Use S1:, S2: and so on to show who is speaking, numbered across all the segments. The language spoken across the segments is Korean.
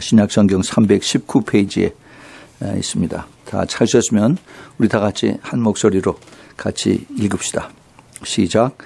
S1: 신약성경 319페이지에 있습니다. 다 찾으셨으면 우리 다 같이 한 목소리로 같이 읽읍시다. 시작.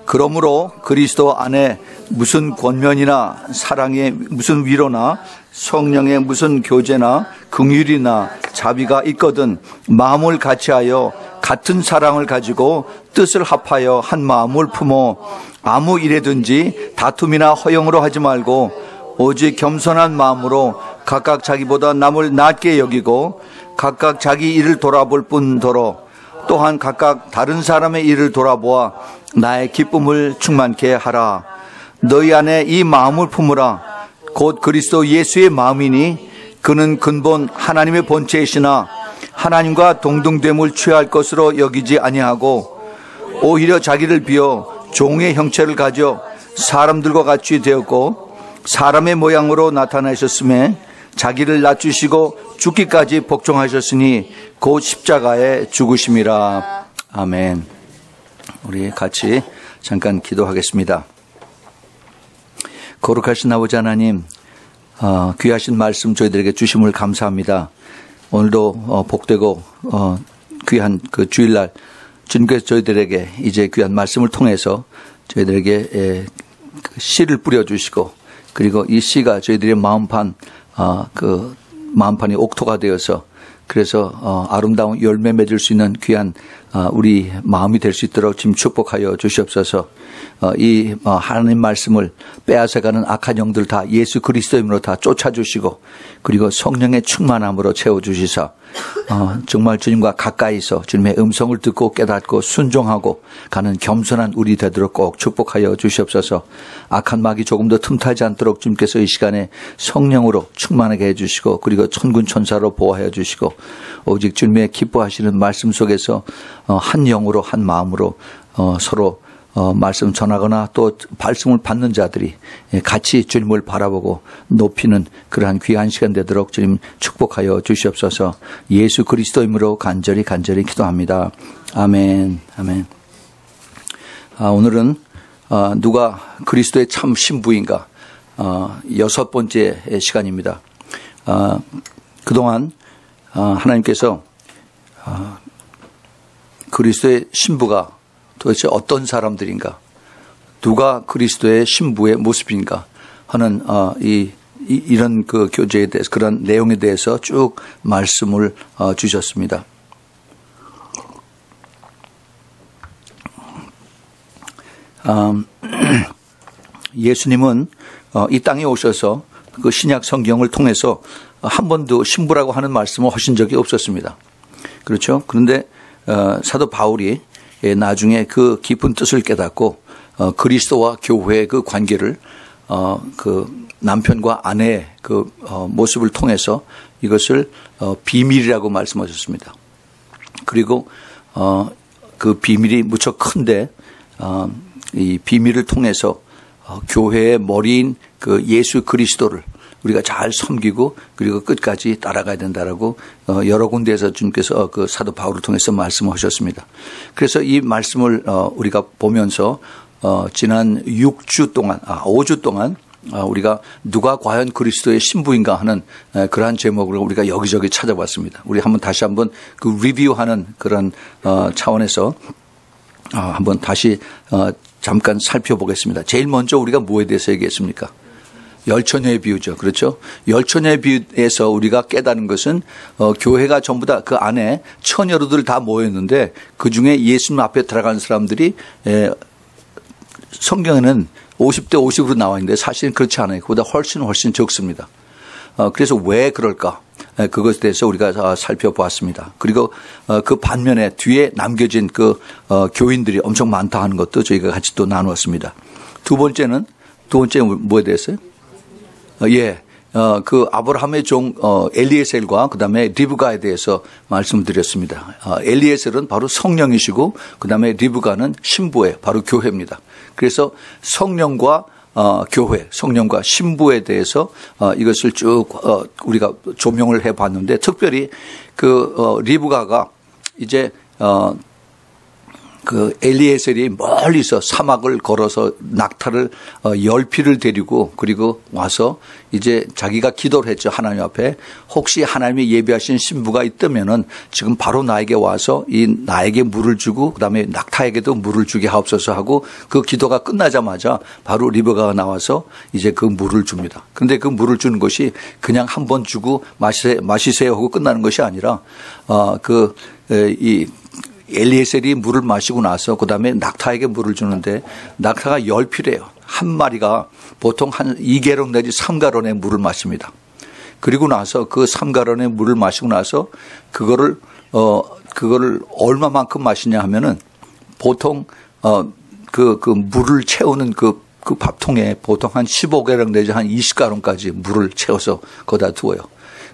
S1: 그러므로 그리스도 안에 무슨 권면이나 사랑의 무슨 위로나 성령의 무슨 교제나 긍휼이나 자비가 있거든 마음을 같이하여 같은 사랑을 가지고 뜻을 합하여 한 마음을 품어 아무 일에든지 다툼이나 허영으로 하지 말고 오직 겸손한 마음으로 각각 자기보다 남을 낮게 여기고 각각 자기 일을 돌아볼 뿐더러 또한 각각 다른 사람의 일을 돌아보아 나의 기쁨을 충만케 하라. 너희 안에 이 마음을 품으라. 곧 그리스도 예수의 마음이니 그는 근본 하나님의 본체이시나 하나님과 동등됨을 취할 것으로 여기지 아니하고 오히려 자기를 비워 종의 형체를 가져 사람들과 같이 되었고 사람의 모양으로 나타나셨음에 자기를 낮추시고 죽기까지 복종하셨으니 곧 십자가에 죽으심이라. 아멘. 우리 같이 잠깐 기도하겠습니다. 거룩하신 아버지 하나님, 귀하신 말씀 저희들에게 주심을 감사합니다. 오늘도 복되고 귀한 그 주일날 주님께서 저희들에게 이제 귀한 말씀을 통해서 저희들에게 씨를 뿌려주시고 그리고 이 씨가 저희들의 마음판이 옥토가 되어서 그래서 아름다운 열매 맺을 수 있는 귀한 우리 마음이 될 수 있도록 지금 축복하여 주시옵소서. 이 하나님 말씀을 빼앗아가는 악한 영들 다 예수 그리스도의 이름으로 다 쫓아주시고 그리고 성령의 충만함으로 채워주시사 정말 주님과 가까이서 주님의 음성을 듣고 깨닫고 순종하고 가는 겸손한 우리 되도록 꼭 축복하여 주시옵소서. 악한 마귀 조금 더 틈타지 않도록 주님께서 이 시간에 성령으로 충만하게 해주시고 그리고 천군 천사로 보호하여 주시고 오직 주님의 기뻐하시는 말씀 속에서 한 영으로 한 마음으로 서로 말씀 전하거나 또 말씀을 받는 자들이 같이 주님을 바라보고 높이는 그러한 귀한 시간 되도록 주님 축복하여 주시옵소서. 예수 그리스도 이름으로 간절히 기도합니다. 아멘. 아멘. 오늘은 누가 그리스도의 참 신부인가 6번째 시간입니다. 그동안 하나님께서 그리스도의 신부가 도대체 어떤 사람들인가, 누가 그리스도의 신부의 모습인가 하는 이런 그 교제에 대해서 그런 내용에 대해서 쭉 말씀을 주셨습니다. 예수님은 이 땅에 오셔서 그 신약 성경을 통해서 한 번도 신부라고 하는 말씀을 하신 적이 없었습니다. 그렇죠? 그런데 사도 바울이 나중에 그 깊은 뜻을 깨닫고 그리스도와 교회의 그 관계를 그 남편과 아내의 그 모습을 통해서 이것을 비밀이라고 말씀하셨습니다. 그리고 그 비밀이 무척 큰데 이 비밀을 통해서 교회의 머리인 그 예수 그리스도를 우리가 잘 섬기고 그리고 끝까지 따라가야 된다라고 여러 군데에서 주님께서 그 사도 바울을 통해서 말씀하셨습니다. 그래서 이 말씀을 우리가 보면서 지난 6주 동안 5주 동안 우리가 누가 과연 그리스도의 신부인가 하는 그러한 제목을 우리가 여기저기 찾아봤습니다. 우리 다시 한번 그 리뷰하는 그런 차원에서 한번 다시 잠깐 살펴보겠습니다. 제일 먼저 우리가 뭐에 대해서 얘기했습니까? 열처녀의 비유죠. 그렇죠? 열처녀의 비유에서 우리가 깨닫는 것은 교회가 전부 다 그 안에 처녀로들 다 모였는데 그중에 예수님 앞에 들어간 사람들이 성경에는 50대 50으로 나와 있는데 사실은 그렇지 않아요. 그보다 훨씬 적습니다. 그래서 왜 그럴까? 그것에 대해서 우리가 살펴보았습니다. 그리고 그 반면에 뒤에 남겨진 그 교인들이 엄청 많다 하는 것도 저희가 같이 또 나누었습니다. 두 번째 뭐에 대해서요? 그 아브라함의 종 엘리에셀과 그다음에 리브가에 대해서 말씀드렸습니다. 엘리에셀은 바로 성령이시고 그다음에 리브가는 신부예요. 바로 교회입니다. 그래서 성령과 교회, 성령과 신부에 대해서 이것을 쭉 우리가 조명을 해봤는데 특별히 그 리브가가 이제 그 엘리에셀이 멀리서 사막을 걸어서 낙타를 10피를 데리고 그리고 와서 이제 자기가 기도를 했죠. 하나님 앞에 혹시 하나님이 예비하신 신부가 있다면은 지금 바로 나에게 와서 나에게 물을 주고 그다음에 낙타에게도 물을 주게 하옵소서 하고 그 기도가 끝나자마자 바로 리브가가 나와서 이제 그 물을 줍니다. 그런데 그 물을 주는 것이 그냥 한 번 주고 마시세요 하고 끝나는 것이 아니라 이 엘리에셀이 물을 마시고 나서 그다음에 낙타에게 물을 주는데 낙타가 10피래요. 한 마리가 보통 한 2개론 내지 3가론의 물을 마십니다. 그리고 나서 그 3가론의 물을 마시고 나서 그거를 얼마만큼 마시냐 하면은 보통 그 물을 채우는 그 밥통에 보통 한 15가론 내지 한 20가론까지 물을 채워서 거기다 두어요.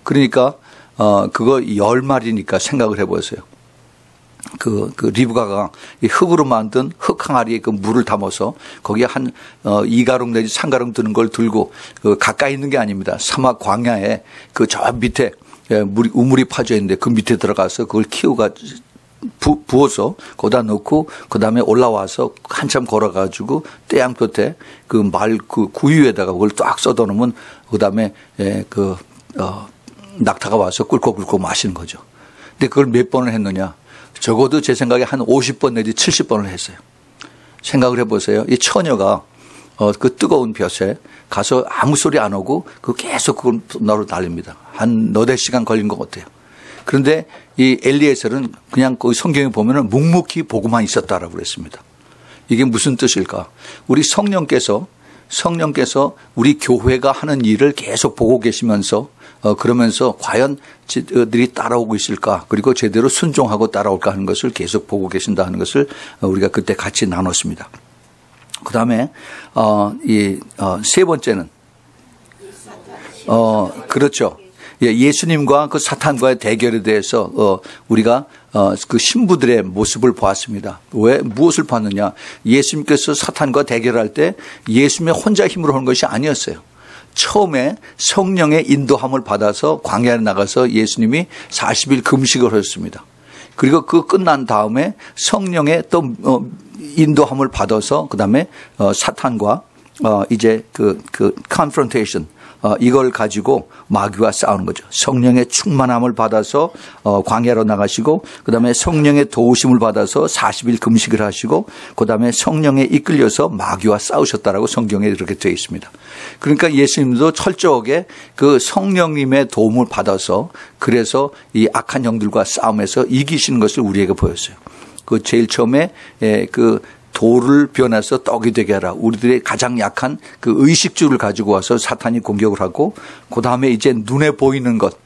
S1: 그러니까 그거 10마리니까 생각을 해 보세요. 그 리브가가 이 흙으로 만든 흙 항아리에 그 물을 담아서 거기에 한 2가론 내지 3가론 드는 걸 들고 가까이 있는 게 아닙니다. 사막 광야에 그 저 밑에 우물이 파져 있는데 그 밑에 들어가서 그걸 부어서 거기다 넣고 그다음에 올라와서 한참 걸어가지고 떼양 끝에 그 구유에다가 그걸 딱 쏟아 놓으면 그다음에 낙타가 와서 꿀꺽꿀꺽 마시는 거죠. 근데 그걸 몇 번을 했느냐? 적어도 제 생각에 한 50번 내지 70번을 했어요. 생각을 해보세요. 이 처녀가 그 뜨거운 볕에 가서 아무 소리 안 하고 계속 그걸 나로 날립니다. 한 너댓 시간 걸린 것 같아요. 그런데 이 엘리에셀은 그냥 그 성경에 보면은 묵묵히 보고만 있었다라고 그랬습니다. 이게 무슨 뜻일까? 우리 성령께서 우리 교회가 하는 일을 계속 보고 계시면서 그러면서 과연 저들이 따라오고 있을까? 그리고 제대로 순종하고 따라올까 하는 것을 계속 보고 계신다 하는 것을 우리가 그때 같이 나눴습니다. 그다음에 세 번째는 그렇죠. 예수님과 그 사탄과의 대결에 대해서 우리가 그 신부들의 모습을 보았습니다. 왜 무엇을 봤느냐? 예수님께서 사탄과 대결할 때 예수님의 혼자 힘으로 하는 것이 아니었어요. 처음에 성령의 인도함을 받아서 광야에 나가서 예수님이 40일 금식을 하셨습니다. 그리고 그 끝난 다음에 성령의 또 인도함을 받아서 그다음에 사탄과 이제 그 confrontation 이걸 가지고 마귀와 싸우는 거죠. 성령의 충만함을 받아서 광야로 나가시고 그다음에 성령의 도우심을 받아서 40일 금식을 하시고 그다음에 성령에 이끌려서 마귀와 싸우셨다라고 성경에 이렇게 되어 있습니다. 그러니까 예수님도 철저하게 그 성령님의 도움을 받아서 그래서 이 악한 영들과 싸움에서 이기시는 것을 우리에게 보였어요. 그 제일 처음에 그 돌을 변해서 떡이 되게 하라. 우리들의 가장 약한 그 의식주를 가지고 와서 사탄이 공격을 하고 그다음에 이제 눈에 보이는 것.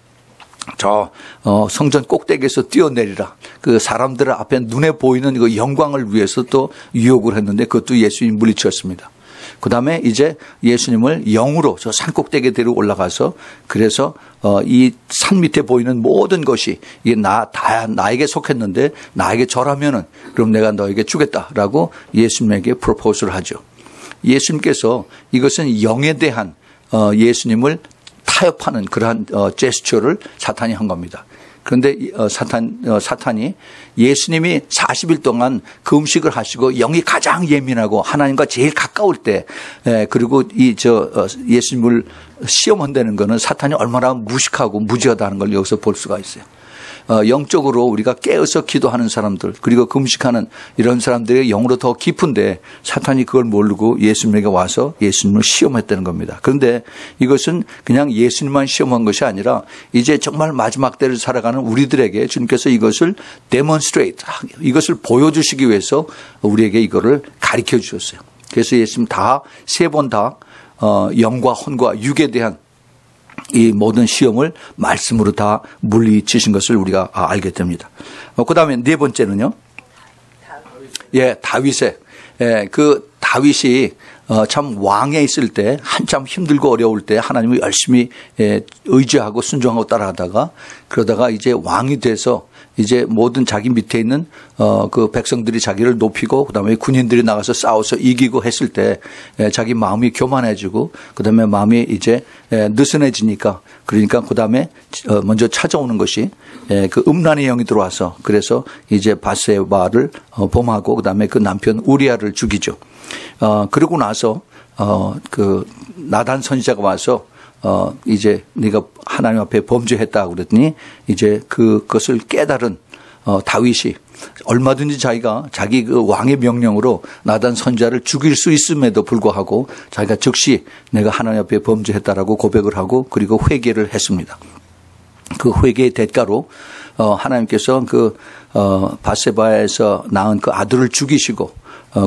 S1: 성전 꼭대기에서 뛰어내리라. 그 사람들 앞에 눈에 보이는 그 영광을 위해서 또 유혹을 했는데 그것도 예수님 물리쳤습니다. 그다음에 이제 예수님을 영으로 저 산 꼭대기에 데리고 올라가서 그래서 이 산 밑에 보이는 모든 것이 이게 나에게 속했는데 나에게 절하면은 그럼 내가 너에게 주겠다라고 예수님에게 프로포즈를 하죠. 예수님께서 이것은 영에 대한 예수님을 타협하는 그러한 제스처를 사탄이 한 겁니다. 그런데 사탄이 예수님이 40일 동안 금식을 하시고 영이 가장 예민하고 하나님과 제일 가까울 때 그리고 예수님을 시험한다는 것은 사탄이 얼마나 무식하고 무지하다는 걸 여기서 볼 수가 있어요. 영적으로 우리가 깨어서 기도하는 사람들 그리고 금식하는 이런 사람들의 영으로 더 깊은데 사탄이 그걸 모르고 예수님에게 와서 예수님을 시험했다는 겁니다. 그런데 이것은 그냥 예수님만 시험한 것이 아니라 이제 정말 마지막 때를 살아가는 우리들에게 주님께서 이것을 demonstrate 이것을 보여주시기 위해서 우리에게 이거를 가르쳐 주셨어요. 그래서 예수님 세 번 다 영과 혼과 육에 대한 이 모든 시험을 말씀으로 다 물리치신 것을 우리가 알게 됩니다. 그 다음에 네 번째는요. 다윗의 그 다윗이 참 왕에 있을 때 한참 힘들고 어려울 때 하나님을 열심히 의지하고 순종하고 따라가다가 그러다가 이제 왕이 돼서 이제 모든 자기 밑에 있는 그 백성들이 자기를 높이고 그다음에 군인들이 나가서 싸워서 이기고 했을 때 자기 마음이 교만해지고 그다음에 마음이 이제 느슨해지니까 그러니까 그다음에 먼저 찾아오는 것이 그 음란의 영이 들어와서 그래서 이제 바세바를 범하고 그다음에 그 남편 우리아를 죽이죠. 그러고 나서 그 나단 선지자가 와서 이제 네가 하나님 앞에 범죄했다고 그랬더니 이제 그것을 깨달은 다윗이 얼마든지 자기 그 왕의 명령으로 나단 선지자를 죽일 수 있음에도 불구하고 자기가 즉시 내가 하나님 앞에 범죄했다라고 고백을 하고 그리고 회개를 했습니다. 그 회개의 대가로 하나님께서 그 바세바에서 낳은 그 아들을 죽이시고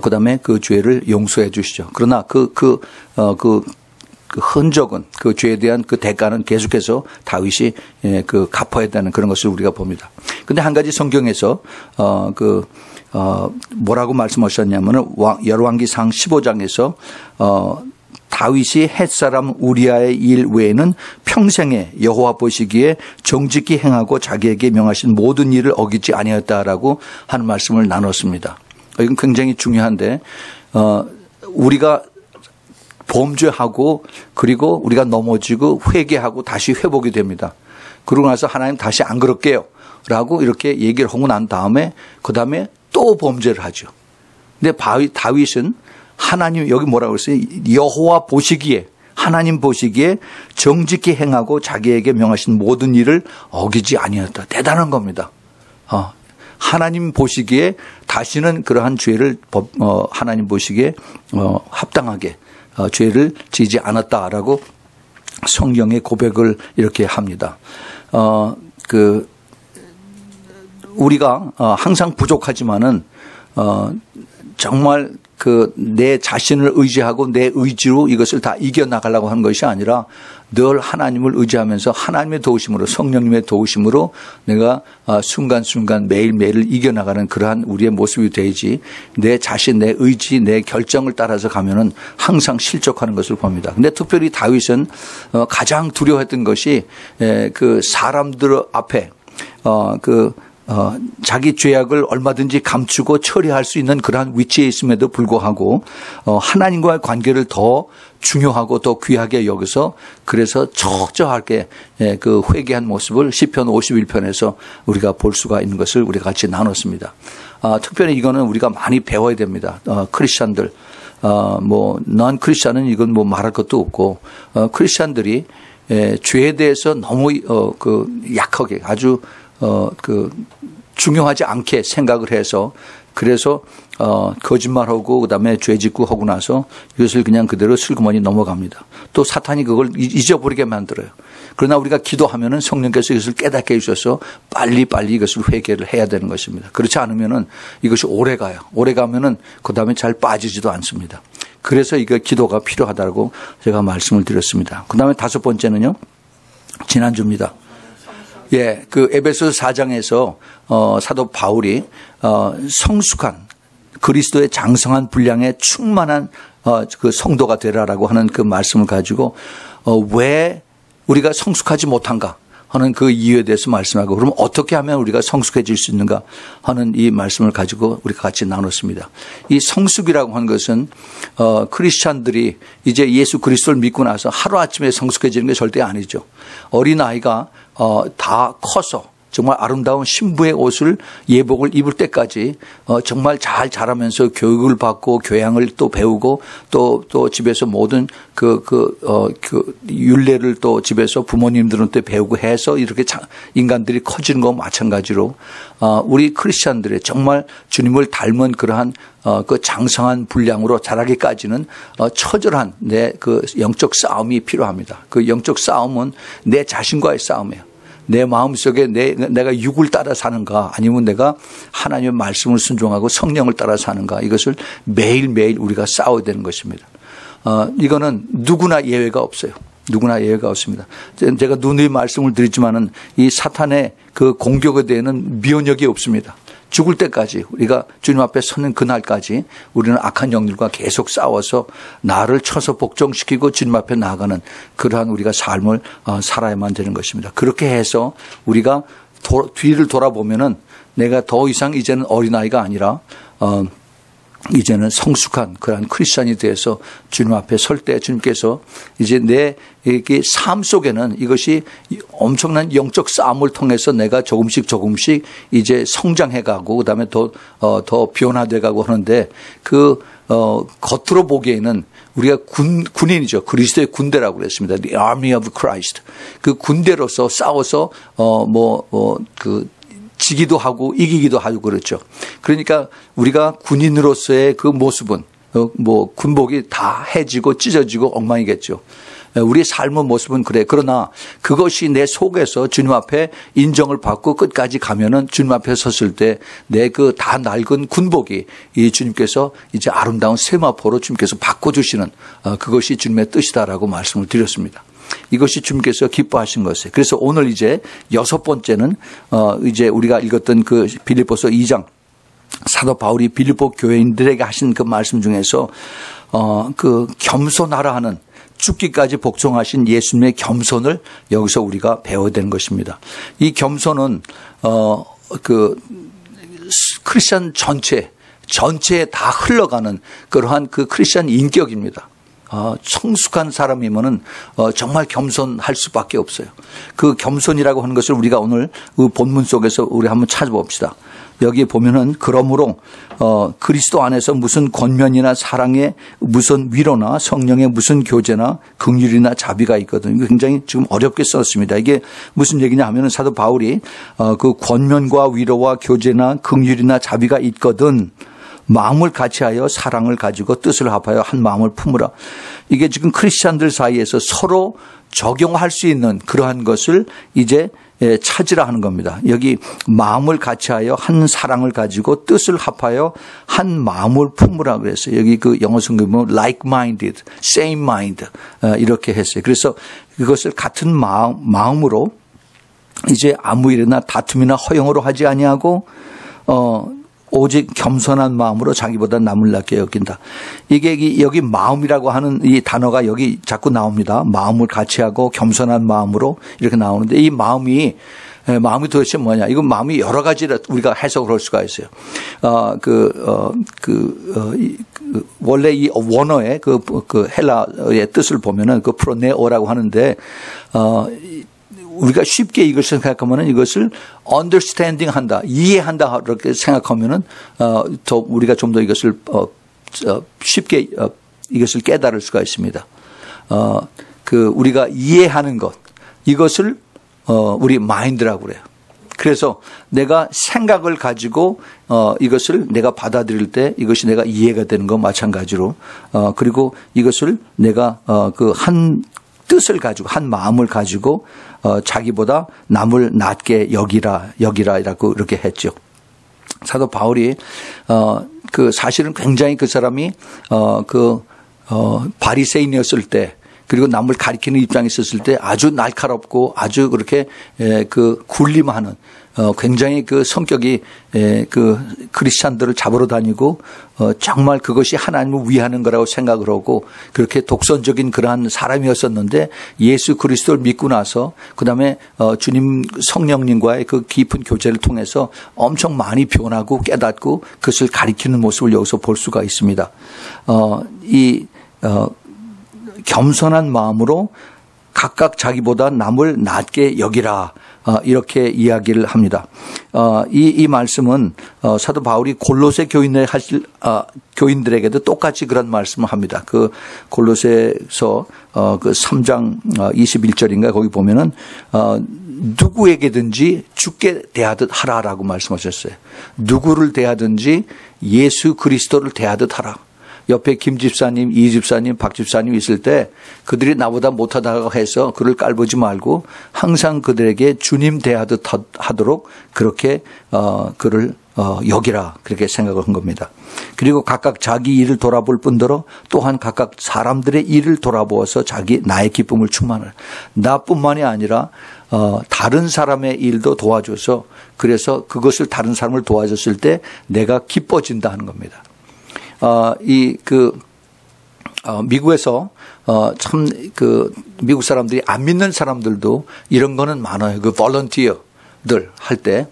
S1: 그다음에 그 죄를 용서해 주시죠. 그러나 그 흔적은 그 죄에 대한 그 대가는 계속해서 다윗이 그 갚아야 되는 그런 것을 우리가 봅니다. 근데 한 가지 성경에서 뭐라고 말씀하셨냐면은 열왕기상 15장에서 다윗이 햇사람 우리아의 일 외에는 평생에 여호와 보시기에 정직히 행하고 자기에게 명하신 모든 일을 어기지 아니었다라고 하는 말씀을 나눴습니다. 이건 굉장히 중요한데 우리가 범죄하고 그리고 우리가 넘어지고 회개하고 다시 회복이 됩니다. 그러고 나서 하나님 다시 안 그럴게요 라고 이렇게 얘기를 하고 난 다음에 그 다음에 또 범죄를 하죠. 근데 다윗은 하나님 여기 뭐라고 했어요? 여호와 보시기에 하나님 보시기에 정직히 행하고 자기에게 명하신 모든 일을 어기지 아니었다. 대단한 겁니다. 하나님 보시기에 다시는 그러한 죄를 하나님 보시기에 합당하게 죄를 지지 않았다라고 성경의 고백을 이렇게 합니다. 우리가 항상 부족하지만은 정말 내 자신을 의지하고 내 의지로 이것을 다 이겨나가려고 하는 것이 아니라 늘 하나님을 의지하면서 하나님의 도우심으로 성령님의 도우심으로 내가 순간순간 매일매일을 이겨나가는 그러한 우리의 모습이 되지 내 자신, 내 의지, 내 결정을 따라서 가면은 항상 실족하는 것을 봅니다. 근데 특별히 다윗은 가장 두려워했던 것이 그 사람들 앞에 자기 죄악을 얼마든지 감추고 처리할 수 있는 그러한 위치에 있음에도 불구하고 하나님과의 관계를 더 중요하고 더 귀하게 여기서 그래서 적절하게 그 회개한 모습을 시편 51편에서 우리가 볼 수가 있는 것을 우리가 같이 나눴습니다. 특별히 이거는 우리가 많이 배워야 됩니다. 크리스찬들 넌 크리스찬은 이건 말할 것도 없고 크리스찬들이 죄에 대해서 너무 약하게 아주 중요하지 않게 생각을 해서 그래서 거짓말하고 그다음에 죄짓고 하고 나서 이것을 그냥 그대로 슬그머니 넘어갑니다. 또 사탄이 그걸 잊어버리게 만들어요. 그러나 우리가 기도하면은 성령께서 이것을 깨닫게 해주셔서 빨리 이것을 회개를 해야 되는 것입니다. 그렇지 않으면은 이것이 오래 가요. 오래 가면은 그다음에 잘 빠지지도 않습니다. 그래서 이거 기도가 필요하다고 제가 말씀을 드렸습니다. 그다음에 다섯 번째는요. 지난주입니다. 그 에베소서 4장에서 사도 바울이 성숙한 그리스도의 장성한 분량에 충만한 그 성도가 되라라고 하는 그 말씀을 가지고 왜 우리가 성숙하지 못한가 하는 그 이유에 대해서 말씀하고 그럼 어떻게 하면 우리가 성숙해질 수 있는가 하는 이 말씀을 가지고 우리가 같이 나눴습니다. 이 성숙이라고 하는 것은 크리스찬들이 이제 예수 그리스도를 믿고 나서 하루아침에 성숙해지는 게 절대 아니죠. 어린아이가 다 커서 정말 아름다운 신부의 옷을 예복을 입을 때까지 정말 잘 자라면서 교육을 받고 교양을 또 배우고 또 집에서 모든 그 율례를 또 집에서 부모님들한테 배우고 해서 이렇게 인간들이 커지는 것과 마찬가지로 우리 크리스찬들의 정말 주님을 닮은 그러한 그 장성한 분량으로 자라기까지는 처절한 내 그 영적 싸움이 필요합니다. 그 영적 싸움은 내 자신과의 싸움이에요. 내 마음속에 내가 육을 따라 사는가 아니면 내가 하나님의 말씀을 순종하고 성령을 따라 사는가 이것을 매일매일 우리가 싸워야 되는 것입니다. 이거는 누구나 예외가 없어요. 누구나 예외가 없습니다. 제가 누누이 말씀을 드리지만은 이 사탄의 그 공격에 대해서는 면역이 없습니다. 죽을 때까지 우리가 주님 앞에 서는 그날까지 우리는 악한 영들과 계속 싸워서 나를 쳐서 복종시키고 주님 앞에 나아가는 그러한 우리가 삶을 살아야만 되는 것입니다. 그렇게 해서 우리가 뒤를 돌아보면은 내가 더 이상 이제는 어린아이가 아니라 이제는 성숙한 그러한 크리스찬이 돼서 주님 앞에 설 때 주님께서 이제 내 삶 속에는 이것이 엄청난 영적 싸움을 통해서 내가 조금씩 이제 성장해 가고 그다음에 더 변화돼 가고 하는데 겉으로 보기에는 우리가 군인이죠. 그리스도의 군대라고 그랬습니다. The Army of Christ. 그 군대로서 싸워서 지기도 하고 이기기도 하고 그렇죠. 그러니까 우리가 군인으로서의 그 모습은 군복이 다 해지고 찢어지고 엉망이겠죠. 우리의 삶의 모습은 그래. 그러나 그것이 내 속에서 주님 앞에 인정을 받고 끝까지 가면은 주님 앞에 섰을 때 내 그 다 낡은 군복이 이 주님께서 이제 아름다운 세마포로 주님께서 바꿔주시는 그것이 주님의 뜻이다라고 말씀을 드렸습니다. 이것이 주님께서 기뻐하신 것이에요. 그래서 오늘 이제 6번째는 이제 우리가 읽었던 그 빌립보서 2장 사도 바울이 빌립보 교회인들에게 하신 그 말씀 중에서 그 겸손하라 하는 죽기까지 복종하신 예수님의 겸손을 여기서 우리가 배워야 되는 것입니다. 이 겸손은 그 크리스천 전체에 다 흘러가는 그러한 그 크리스천 인격입니다. 성숙한 사람이면은 정말 겸손할 수밖에 없어요. 그 겸손이라고 하는 것을 우리가 오늘 그 본문 속에서 우리 한번 찾아봅시다. 여기에 보면은 그러므로 그리스도 안에서 무슨 권면이나 사랑에 무슨 위로나 성령의 무슨 교제나 긍휼이나 자비가 있거든요. 이거 굉장히 지금 어렵게 썼습니다. 이게 무슨 얘기냐 하면은 사도 바울이 그 권면과 위로와 교제나 긍휼이나 자비가 있거든 마음을 같이하여 사랑을 가지고 뜻을 합하여 한 마음을 품으라. 이게 지금 크리스찬들 사이에서 서로 적용할 수 있는 그러한 것을 이제 찾으라 하는 겁니다. 여기 마음을 같이하여 한 사랑을 가지고 뜻을 합하여 한 마음을 품으라 그랬어요. 여기 그 영어 성경에 보면 like-minded, same mind 이렇게 했어요. 그래서 그것을 같은 마음으로 이제 아무 일이나 다툼이나 허용으로 하지 아니하고 오직 겸손한 마음으로 자기보다 남을 낮게 여긴다. 이게 여기 마음이라고 하는 이 단어가 여기 자꾸 나옵니다. 마음을 같이 하고 겸손한 마음으로 이렇게 나오는데 이 마음이 도대체 뭐냐? 이건 마음이 여러 가지로 우리가 해석을 할 수가 있어요. 원래 이 원어의 그 헬라의 뜻을 보면은 그 프로네오라고 하는데, 우리가 쉽게 이것을 생각하면은 이것을 understanding 한다, 이해한다, 이렇게 생각하면은, 우리가 좀 더 이것을, 쉽게, 이것을 깨달을 수가 있습니다. 우리가 이해하는 것, 이것을, 우리 마인드라고 그래요. 그래서 내가 생각을 가지고, 이것을 내가 받아들일 때 이것이 내가 이해가 되는 것 마찬가지로, 그리고 이것을 내가, 한 뜻을 가지고, 한 마음을 가지고, 자기보다 남을 낮게 여기라라고 이렇게 했죠. 사도 바울이, 사실은 굉장히 그 사람이, 바리새인이었을 때, 그리고 남을 가리키는 입장에 있었을 때 아주 날카롭고 아주 그렇게 굴림하는 굉장히 그 성격이 크리스찬들을 잡으러 다니고 정말 그것이 하나님을 위하는 거라고 생각을 하고 그렇게 독선적인 그러한 사람이었었는데 예수 그리스도를 믿고 나서 그다음에 주님 성령님과의 그 깊은 교제를 통해서 엄청 많이 변하고 깨닫고 그것을 가리키는 모습을 여기서 볼 수가 있습니다. 겸손한 마음으로 각각 자기보다 남을 낮게 여기라, 이렇게 이야기를 합니다. 이 말씀은 사도 바울이 골로새 교인들에게도 똑같이 그런 말씀을 합니다. 그 골로새서 그 3장 21절인가 거기 보면은 누구에게든지 주께 대하듯 하라라고 말씀하셨어요. 누구를 대하든지 예수 그리스도를 대하듯 하라. 옆에 김 집사님, 이 집사님, 박 집사님 있을 때 그들이 나보다 못하다고 해서 그를 깔보지 말고 항상 그들에게 주님 대하듯 하도록 그렇게 그를 여기라, 그렇게 생각을 한 겁니다. 그리고 각각 자기 일을 돌아볼 뿐더러 또한 각각 사람들의 일을 돌아보아서 나의 기쁨을 충만하라. 나뿐만이 아니라 다른 사람의 일도 도와줘서 그래서 그것을 다른 사람을 도와줬을 때 내가 기뻐진다 하는 겁니다. 미국에서, 미국 사람들이 안 믿는 사람들도 이런 거는 많아요. volunteer, 들 할 때,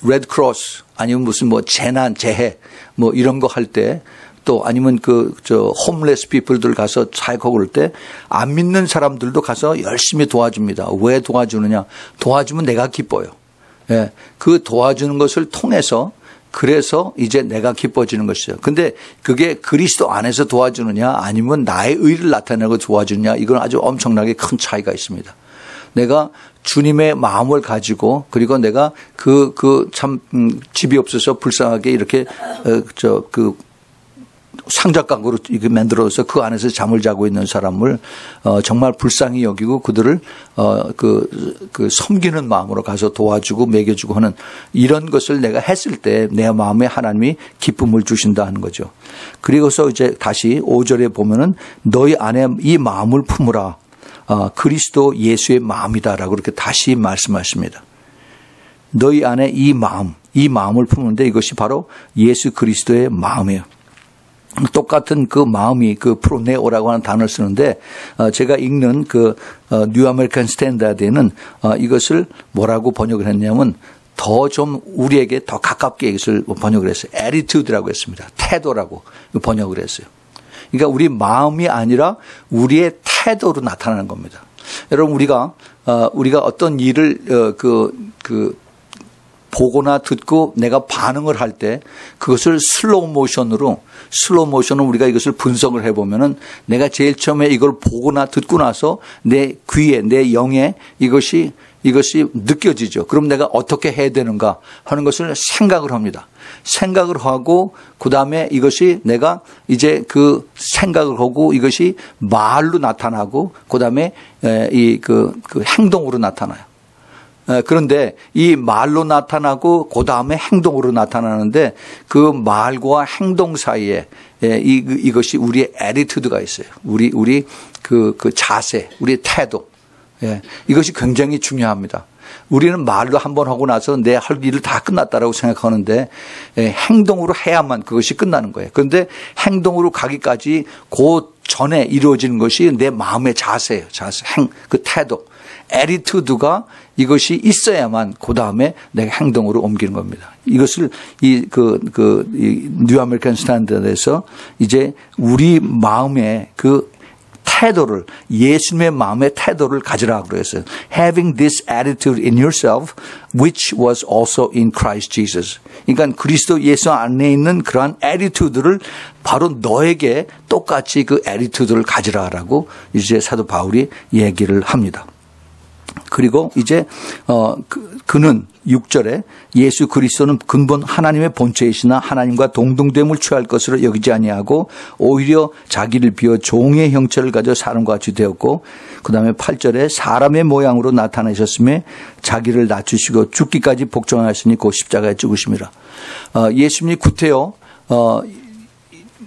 S1: 레드 크로스 아니면 무슨 뭐 재난, 재해 뭐 이런 거 할 때 또 아니면 홈레스 피플들 가서 사역하고 그럴 때 안 믿는 사람들도 가서 열심히 도와줍니다. 왜 도와주느냐? 도와주면 내가 기뻐요. 예. 그 도와주는 것을 통해서 그래서 이제 내가 기뻐지는 것이죠. 근데 그게 그리스도 안에서 도와주느냐 아니면 나의 의를 나타내고 도와주느냐 이건 아주 엄청나게 큰 차이가 있습니다. 내가 주님의 마음을 가지고 그리고 내가 참 집이 없어서 불쌍하게 이렇게 상자가구로 이렇게 만들어서 그 안에서 잠을 자고 있는 사람을 정말 불쌍히 여기고 그들을 섬기는 마음으로 가서 도와주고 먹여주고 하는 이런 것을 내가 했을 때 내 마음에 하나님이 기쁨을 주신다 하는 거죠. 그리고서 이제 다시 5절에 보면은 너희 안에 이 마음을 품으라. 그리스도 예수의 마음이다라고 그렇게 다시 말씀하십니다. 너희 안에 이 마음을 품는데 이것이 바로 예수 그리스도의 마음이에요. 똑같은 그 마음이 프로네오라고 하는 단어를 쓰는데 제가 읽는 뉴 아메리칸 스탠다드에는 이것을 뭐라고 번역을 했냐면 더 좀 우리에게 더 가깝게 이것을 번역을 했어요. attitude라고 했습니다. 태도라고 번역을 했어요. 그러니까 우리 마음이 아니라 우리의 태도로 나타나는 겁니다. 여러분 우리가 어떤 일을 보거나 듣고 내가 반응을 할 때 그것을 슬로우 모션으로 우리가 이것을 분석을 해보면은 내가 제일 처음에 이걸 보거나 듣고 나서 내 귀에 내 영에 이것이 느껴지죠. 그럼 내가 어떻게 해야 되는가 하는 것을 생각을 합니다. 생각을 하고 그다음에 이것이 내가 이제 그 생각을 하고 이것이 말로 나타나고 그다음에 그 행동으로 나타나요. 그런데 이 말로 나타나고 그 다음에 행동으로 나타나는데 그 말과 행동 사이에 이것이 우리의 애티튜드가 있어요. 우리 그 자세, 우리의 태도. 이것이 굉장히 중요합니다. 우리는 말로 한번 하고 나서 내 할 일을 다 끝났다라고 생각하는데 행동으로 해야만 그것이 끝나는 거예요. 그런데 행동으로 가기까지 그 전에 이루어지는 것이 내 마음의 자세예요. 그 태도. 애티튜드가 이것이 있어야만 그 다음에 내가 행동으로 옮기는 겁니다. 이것을 뉴 아메리칸 스탠다드에서 이제 우리 마음의 그 태도를 예수님의 마음의 태도를 가지라고 그랬어요. Having this attitude in yourself, which was also in Christ Jesus. 그러니까 그리스도 예수 안에 있는 그러한 attitude를 바로 너에게 똑같이 그 attitude를 가지라라고 이제 사도 바울이 얘기를 합니다. 그리고 이제 그는 6절에 예수 그리스도는 근본 하나님의 본체이시나 하나님과 동등됨을 취할 것으로 여기지 아니하고 오히려 자기를 비워 종의 형체를 가져 사람과 같이 되었고 그다음에 8절에 사람의 모양으로 나타나셨으며 자기를 낮추시고 죽기까지 복종하였으니 곧 십자가에 죽으심이라. 예수님이 구태여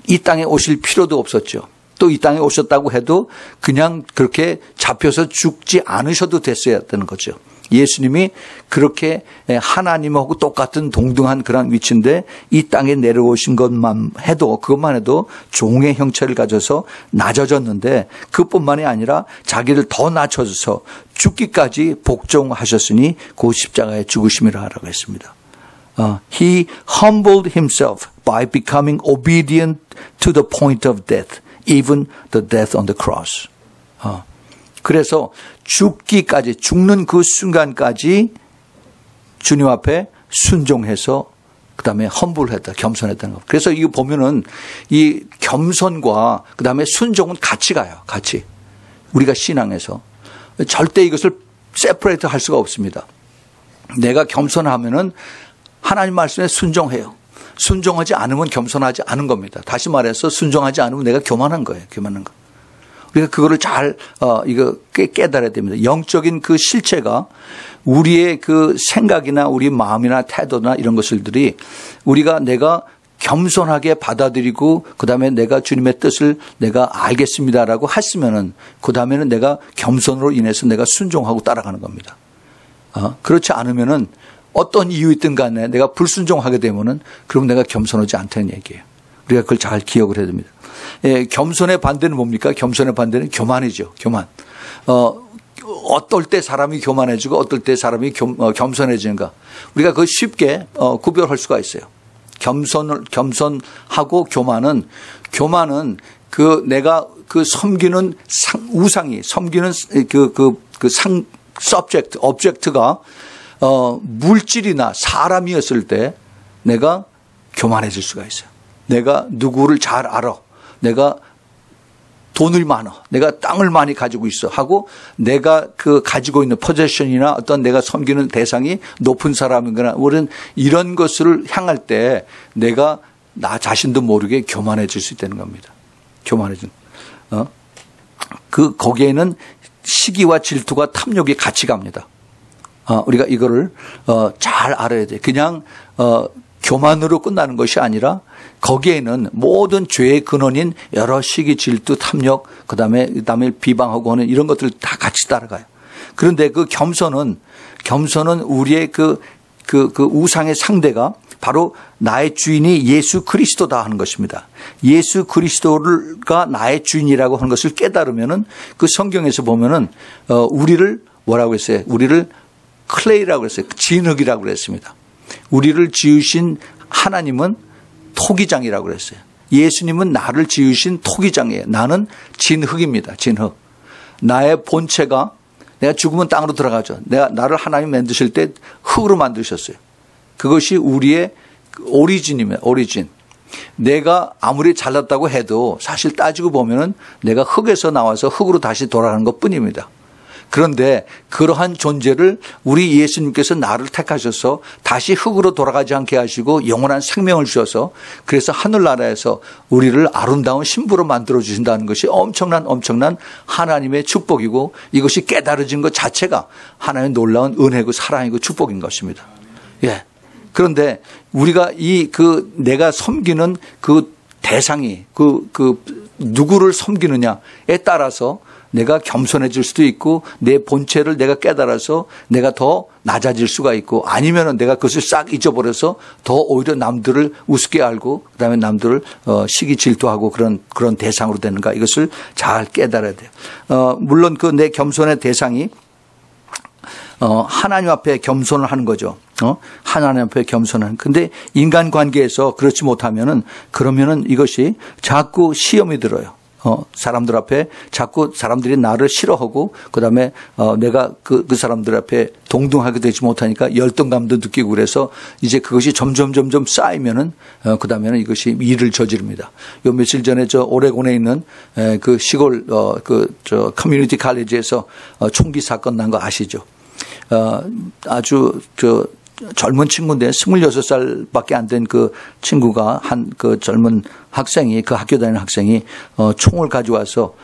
S1: 이 땅에 오실 필요도 없었죠. 또 이 땅에 오셨다고 해도 그냥 그렇게 잡혀서 죽지 않으셔도 됐어야 되는 거죠. 예수님이 그렇게 하나님하고 똑같은 동등한 그런 위치인데 이 땅에 내려오신 그것만 해도 종의 형체를 가져서 낮아졌는데 그뿐만이 아니라 자기를 더 낮춰서 죽기까지 복종하셨으니 그 십자가에 죽으심이라 하라고 했습니다. He humbled himself by becoming obedient to the point of death. Even the death on the cross. 그래서 죽는 그 순간까지 주님 앞에 순종해서 그다음에 험불했다, 겸손했다는 것. 그래서 이거 보면은 이 겸손과 그다음에 순종은 같이 가요. 같이. 우리가 신앙에서 절대 이것을 세퍼레이트 할 수가 없습니다. 내가 겸손하면은 하나님 말씀에 순종해요. 순종하지 않으면 겸손하지 않은 겁니다. 다시 말해서 순종하지 않으면 내가 교만한 거예요. 교만한 거. 우리가 그거를 잘 깨달아야 됩니다. 영적인 그 실체가 우리의 그 생각이나 우리 마음이나 태도나 이런 것들이 내가 겸손하게 받아들이고 그다음에 내가 주님의 뜻을 내가 알겠습니다라고 했으면은 그다음에는 내가 겸손으로 인해서 내가 순종하고 따라가는 겁니다. 그렇지 않으면은 어떤 이유있든 간에 내가 불순종하게 되면은 그럼 내가 겸손하지 않다는 얘기예요. 우리가 그걸 잘 기억을 해야 됩니다. 겸손의 반대는 뭡니까? 겸손의 반대는 교만이죠. 교만. 어떨 때 사람이 교만해지고 어떨 때 사람이 겸손해지는가. 우리가 그걸 쉽게 구별할 수가 있어요. 겸손하고 교만은 내가 섬기는 우상이, 섬기는 object가 물질이나 사람이었을 때 내가 교만해질 수가 있어요. 내가 누구를 잘 알아. 내가 돈을 많아. 내가 땅을 많이 가지고 있어. 하고 내가 가지고 있는 포지션이나 어떤 내가 섬기는 대상이 높은 사람이거나 이런 것을 향할 때 내가 나 자신도 모르게 교만해질 수 있다는 겁니다. 교만해진. 거기에는 시기와 질투가 탐욕이 같이 갑니다. 우리가 이거를 잘 알아야 돼. 그냥 교만으로 끝나는 것이 아니라 거기에는 모든 죄의 근원인 여러 시기, 질투, 탐욕, 그다음에 비방하고 하는 이런 것들 다 같이 따라가요. 그런데 그 겸손은 우리의 그 우상의 상대가 바로 나의 주인이 예수 그리스도다 하는 것입니다. 예수 그리스도가 나의 주인이라고 하는 것을 깨달으면은 그 성경에서 보면은 우리를 뭐라고 했어요? 우리를 클레이라고 했어요. 진흙이라고 그랬습니다. 우리를 지으신 하나님은 토기장이라고 그랬어요. 예수님은 나를 지으신 토기장이에요. 나는 진흙입니다. 진흙. 나의 본체가 내가 죽으면 땅으로 들어가죠. 나를 하나님 만드실 때 흙으로 만드셨어요. 그것이 우리의 오리진입니다. 오리진. 내가 아무리 잘났다고 해도 사실 따지고 보면은 내가 흙에서 나와서 흙으로 다시 돌아가는 것 뿐입니다. 그런데 그러한 존재를 우리 예수님께서 나를 택하셔서 다시 흙으로 돌아가지 않게 하시고 영원한 생명을 주셔서 그래서 하늘나라에서 우리를 아름다운 신부로 만들어 주신다는 것이 엄청난 하나님의 축복이고 이것이 깨달아진 것 자체가 하나님의 놀라운 은혜고 사랑이고 축복인 것입니다. 예. 그런데 우리가 내가 섬기는 그 대상이 누구를 섬기느냐에 따라서 내가 겸손해질 수도 있고 내 본체를 내가 깨달아서 내가 더 낮아질 수가 있고 아니면은 내가 그것을 싹 잊어버려서 더 오히려 남들을 우습게 알고 그다음에 남들을 시기 질투하고 그런 대상으로 되는가 이것을 잘 깨달아야 돼요. 물론 내 겸손의 대상이 하나님 앞에 겸손을 하는 거죠. 하나님 앞에 겸손하는. 근데 인간 관계에서 그렇지 못하면은 그러면은 이것이 자꾸 시험이 들어요. 사람들 앞에 자꾸 사람들이 나를 싫어하고 그다음에 내가 그 사람들 앞에 동등하게 되지 못하니까 열등감도 느끼고 그래서 이제 그것이 점점 쌓이면은 그다음에는 이것이 일을 저지릅니다. 요 며칠 전에 저 오레곤에 있는 그 시골 커뮤니티 칼리지에서 총기 사건 난 거 아시죠? 아주 젊은 친구인데 26살밖에 안 된 그 친구가 그 젊은 학생이 그 학교 다니는 학생이 총을 가져와서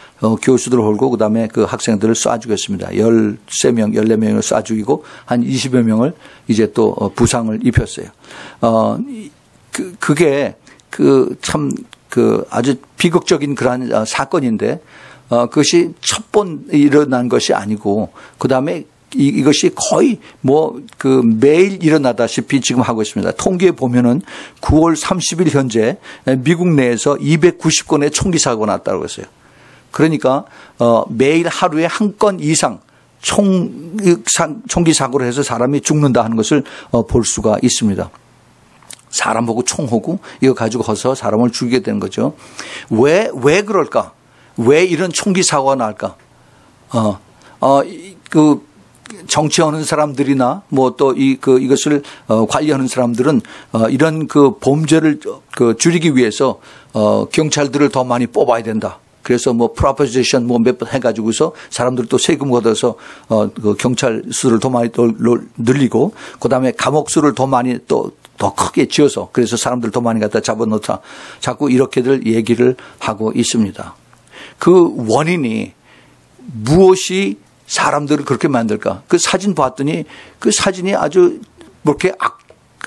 S1: 교수들을 홀고 그다음에 그 학생들을 쏴 죽였습니다. 13명, 14명을 쏴 죽이고 한 20여 명을 이제 또 부상을 입혔어요. 그게 아주 비극적인 그러한 사건인데 그것이 첫 번 일어난 것이 아니고 그다음에 이것이 거의 매일 일어나다시피 지금 하고 있습니다. 통계에 보면은 9월 30일 현재 미국 내에서 290건의 총기 사고가 났다고 했어요. 그러니까 매일 하루에 한 건 이상 총기 사고를 해서 사람이 죽는다 하는 것을 볼 수가 있습니다. 사람 보고 총하고 이거 가지고 허서 사람을 죽이게 되는 거죠. 왜 그럴까? 왜 이런 총기 사고가 날까? 정치하는 사람들이나 이것을 관리하는 사람들은 이런 범죄를 줄이기 위해서 경찰들을 더 많이 뽑아야 된다. 그래서 프로포지션 몇 번 해가지고서 사람들 또 세금 걷어서 경찰 수를 더 많이 또 늘리고 그다음에 감옥 수를 더 많이 더 크게 지어서 그래서 사람들 더 많이 갖다 잡아놓자. 자꾸 이렇게들 얘기를 하고 있습니다. 그 원인이 무엇이 사람들을 그렇게 만들까? 그 사진 봤더니 그 사진이 아주 그렇게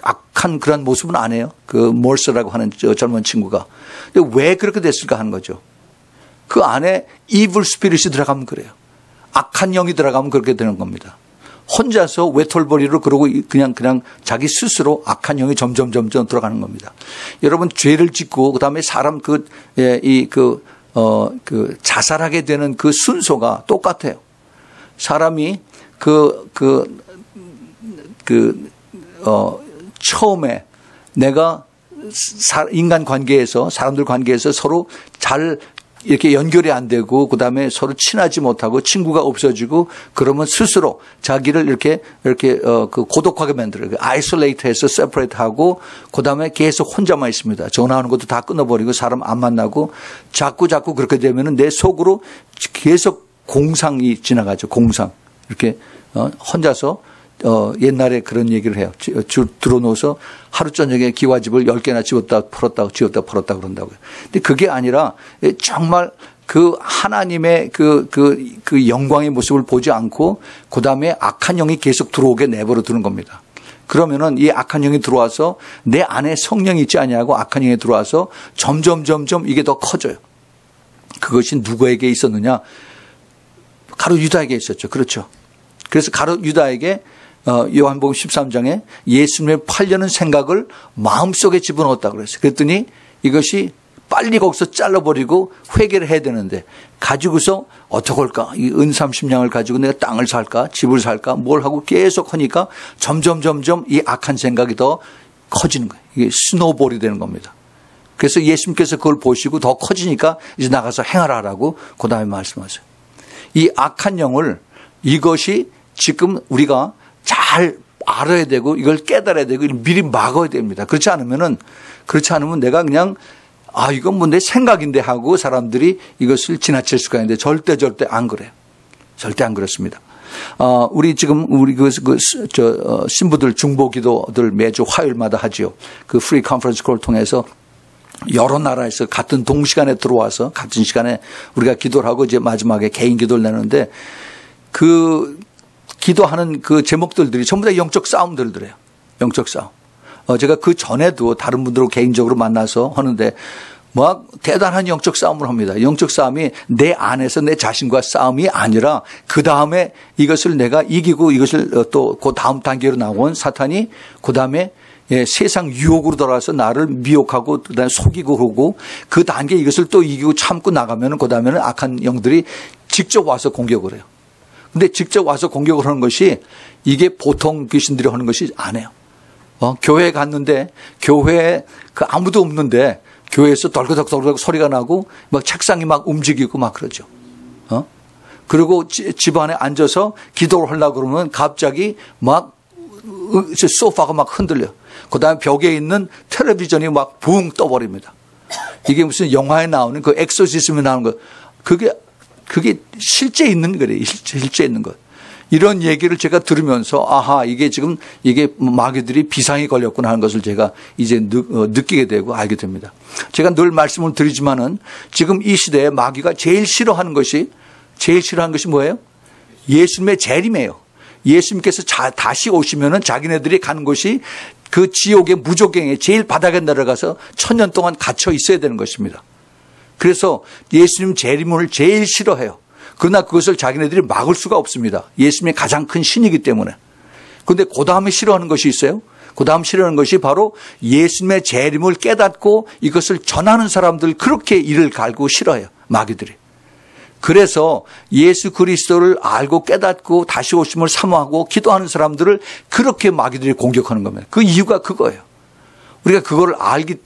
S1: 악한 그런 모습은 안 해요. 그 몰스라고 하는 저 젊은 친구가. 근데 왜 그렇게 됐을까 하는 거죠. 그 안에 evil spirit이 들어가면 그래요. 악한 영이 들어가면 그렇게 되는 겁니다. 혼자서 외톨벌이로 그러고 그냥 자기 스스로 악한 영이 점점 들어가는 겁니다. 여러분 죄를 짓고 그다음에 사람 자살하게 되는 그 순서가 똑같아요. 사람이 처음에 내가 인간 관계에서, 사람들 관계에서 서로 잘 이렇게 연결이 안 되고, 그 다음에 서로 친하지 못하고 친구가 없어지고, 그러면 스스로 자기를 이렇게 고독하게 만들어요. 아이솔레이트해서 세퍼레이트 하고, 그 다음에 계속 혼자만 있습니다. 전화하는 것도 다 끊어버리고, 사람 안 만나고, 자꾸 그렇게 되면은 내 속으로 계속 공상이 지나가죠. 공상. 이렇게, 혼자서, 옛날에 그런 얘기를 해요. 들어놓아서 하루 저녁에 기와집을 10개나 집었다 풀었다 그런다고요. 근데 그게 아니라 정말 그 하나님의 그 영광의 모습을 보지 않고 그 다음에 악한 영이 계속 들어오게 내버려 두는 겁니다. 그러면은 이 악한 영이 들어와서 내 안에 성령이 있지 아니하고 악한 영이 들어와서 점점 이게 더 커져요. 그것이 누구에게 있었느냐? 가룟 유다에게 있었죠. 그렇죠. 그래서 가룟 유다에게 요한복음 13장에 예수님을 팔려는 생각을 마음속에 집어넣었다고 그랬어요. 그랬더니 이것이 빨리 거기서 잘라버리고 회개를 해야 되는데 가지고서 어떻게 할까? 이 은 30냥을 가지고 내가 땅을 살까? 집을 살까? 뭘 하고 계속 하니까 점점 이 악한 생각이 더 커지는 거예요. 이게 스노볼이 되는 겁니다. 그래서 예수님께서 그걸 보시고 더 커지니까 이제 나가서 행하라라고 그 다음에 말씀하세요. 이 악한 영을 이것이 지금 우리가 잘 알아야 되고 이걸 깨달아야 되고 미리 막아야 됩니다. 그렇지 않으면 내가 그냥 이건 뭐 내 생각인데 하고 사람들이 이것을 지나칠 수가 있는데 절대 안 그래요. 절대 안 그렇습니다. 우리 신부들 중보 기도들 매주 화요일마다 하지요. 그 프리 컨퍼런스 콜을 통해서 여러 나라에서 같은 동시간에 들어와서 같은 시간에 우리가 기도를 하고 이제 마지막에 개인 기도를 내는데 그 기도하는 그 제목들이 전부 다 영적 싸움들이에요. 영적 싸움. 제가 그 전에도 다른 분들하고 개인적으로 만나서 하는데 막 대단한 영적 싸움을 합니다. 영적 싸움이 내 안에서 내 자신과 싸움이 아니라 그 다음에 이것을 내가 이기고 이것을 또 그 다음 단계로 나온 사탄이 그 다음에 세상 유혹으로 돌아와서 나를 미혹하고 그다음에 속이고 그러고 그 단계 이것을 또 이기고 참고 나가면 그 다음에는 악한 영들이 직접 와서 공격을 해요. 근데 직접 와서 공격을 하는 것이 이게 보통 귀신들이 하는 것이 아니에요. 교회에 갔는데 교회에 아무도 없는데 교회에서 덜그덕 소리가 나고 막 책상이 막 움직이고 막 그러죠. 그리고 집 안에 앉아서 기도를 하려고 그러면 갑자기 막 소파가 막 흔들려. 그 다음에 벽에 있는 텔레비전이 막 붕 떠버립니다. 이게 무슨 영화에 나오는 그 엑소시즘에 나오는 거. 그게 실제 있는 거래요. 실제 있는 것. 이런 얘기를 제가 들으면서 이게 지금 이게 마귀들이 비상이 걸렸구나 하는 것을 제가 이제 느끼게 되고 알게 됩니다. 제가 늘 말씀을 드리지만은 지금 이 시대에 마귀가 제일 싫어하는 것이 뭐예요? 예수님의 재림이에요. 예수님께서 다시 오시면은 자기네들이 가는 곳이 그 지옥의 무조갱에 제일 바닥에 내려가서 1000년 동안 갇혀 있어야 되는 것입니다. 그래서 예수님 재림을 제일 싫어해요. 그러나 그것을 자기네들이 막을 수가 없습니다. 예수님의 가장 큰 신이기 때문에. 그런데 그 다음에 싫어하는 것이 있어요. 그 다음 싫어하는 것이 바로 예수님의 재림을 깨닫고 이것을 전하는 사람들 그렇게 이를 갈고 싫어해요. 마귀들이. 그래서 예수 그리스도를 알고 깨닫고 다시 오심을 사모하고 기도하는 사람들을 그렇게 마귀들이 공격하는 겁니다. 그 이유가 그거예요. 우리가 그걸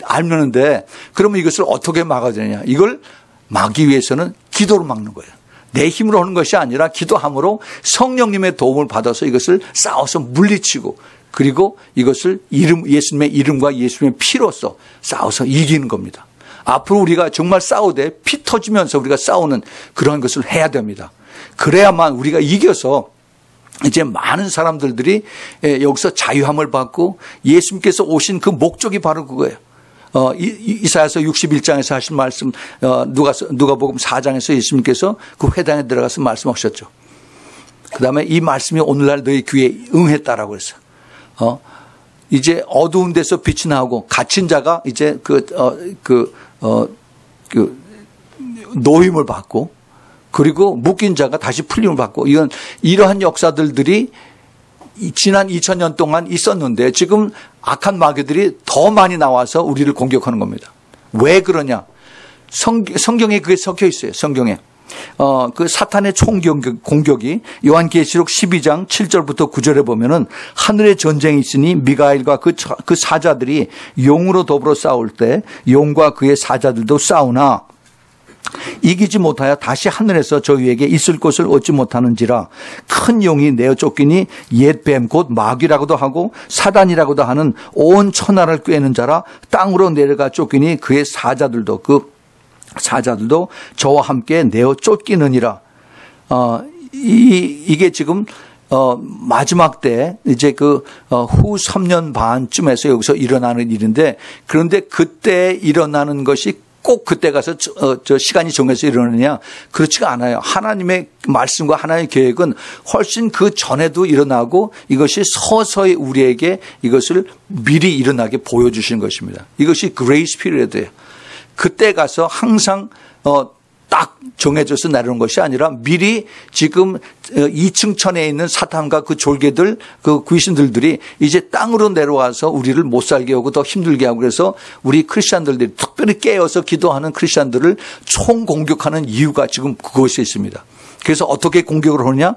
S1: 알면은데 그러면 이것을 어떻게 막아야 되느냐. 이걸 막기 위해서는 기도로 막는 거예요. 내 힘으로 하는 것이 아니라 기도함으로 성령님의 도움을 받아서 이것을 싸워서 물리치고 그리고 이것을 예수님의 이름과 예수님의 피로써 싸워서 이기는 겁니다. 앞으로 우리가 정말 싸우되 피 터지면서 우리가 싸우는 그런 것을 해야 됩니다. 그래야만 우리가 이겨서 이제 많은 사람들이 여기서 자유함을 받고 예수님께서 오신 그 목적이 바로 그거예요. 이사야서 61장에서 하신 말씀, 누가복음 4장에서 예수님께서 그 회당에 들어가서 말씀하셨죠. 그 다음에 이 말씀이 오늘날 너희 귀에 응했다라고 했어요. 이제 어두운 데서 빛이 나오고 갇힌 자가 이제 노임을 받고 그리고 묶인 자가 다시 풀림을 받고 이러한 역사들이 지난 2000년 동안 있었는데 지금 악한 마귀들이 더 많이 나와서 우리를 공격하는 겁니다. 왜 그러냐? 성경에 그게 섞여 있어요. 성경에. 그 사탄의 총공격이 요한계시록 12장 7절부터 9절에 보면은 하늘의 전쟁이 있으니 미가엘과 그 사자들이 용으로 더불어 싸울 때 용과 그의 사자들도 싸우나 이기지 못하여 다시 하늘에서 저희에게 있을 곳을 얻지 못하는지라. 큰 용이 내어 쫓기니 옛 뱀 곧 마귀라고도 하고 사단이라고도 하는 온 천하를 꿰는 자라. 땅으로 내려가 쫓기니 그의 사자들도 저와 함께 내어 쫓기느니라. 이게 지금 마지막 때 이제 후 3년 반쯤에서 여기서 일어나는 일인데, 그런데 그때 일어나는 것이 꼭 그때 가서 시간이 정해서 일어나느냐? 그렇지가 않아요. 하나님의 말씀과 하나님의 계획은 훨씬 그 전에도 일어나고 이것이 서서히 우리에게 이것을 미리 일어나게 보여주시는 것입니다. 이것이 그레이스 피리어드예요. 그때 가서 항상 딱 정해져서 내려오는 것이 아니라 미리 지금 2층 천에 있는 사탄과 그 졸개들, 그 귀신들이 이제 땅으로 내려와서 우리를 못 살게 하고 더 힘들게 하고, 그래서 우리 크리스찬들이 특별히 깨어서 기도하는 크리스찬들을 총공격하는 이유가 지금 그것이 있습니다. 그래서 어떻게 공격을 하느냐?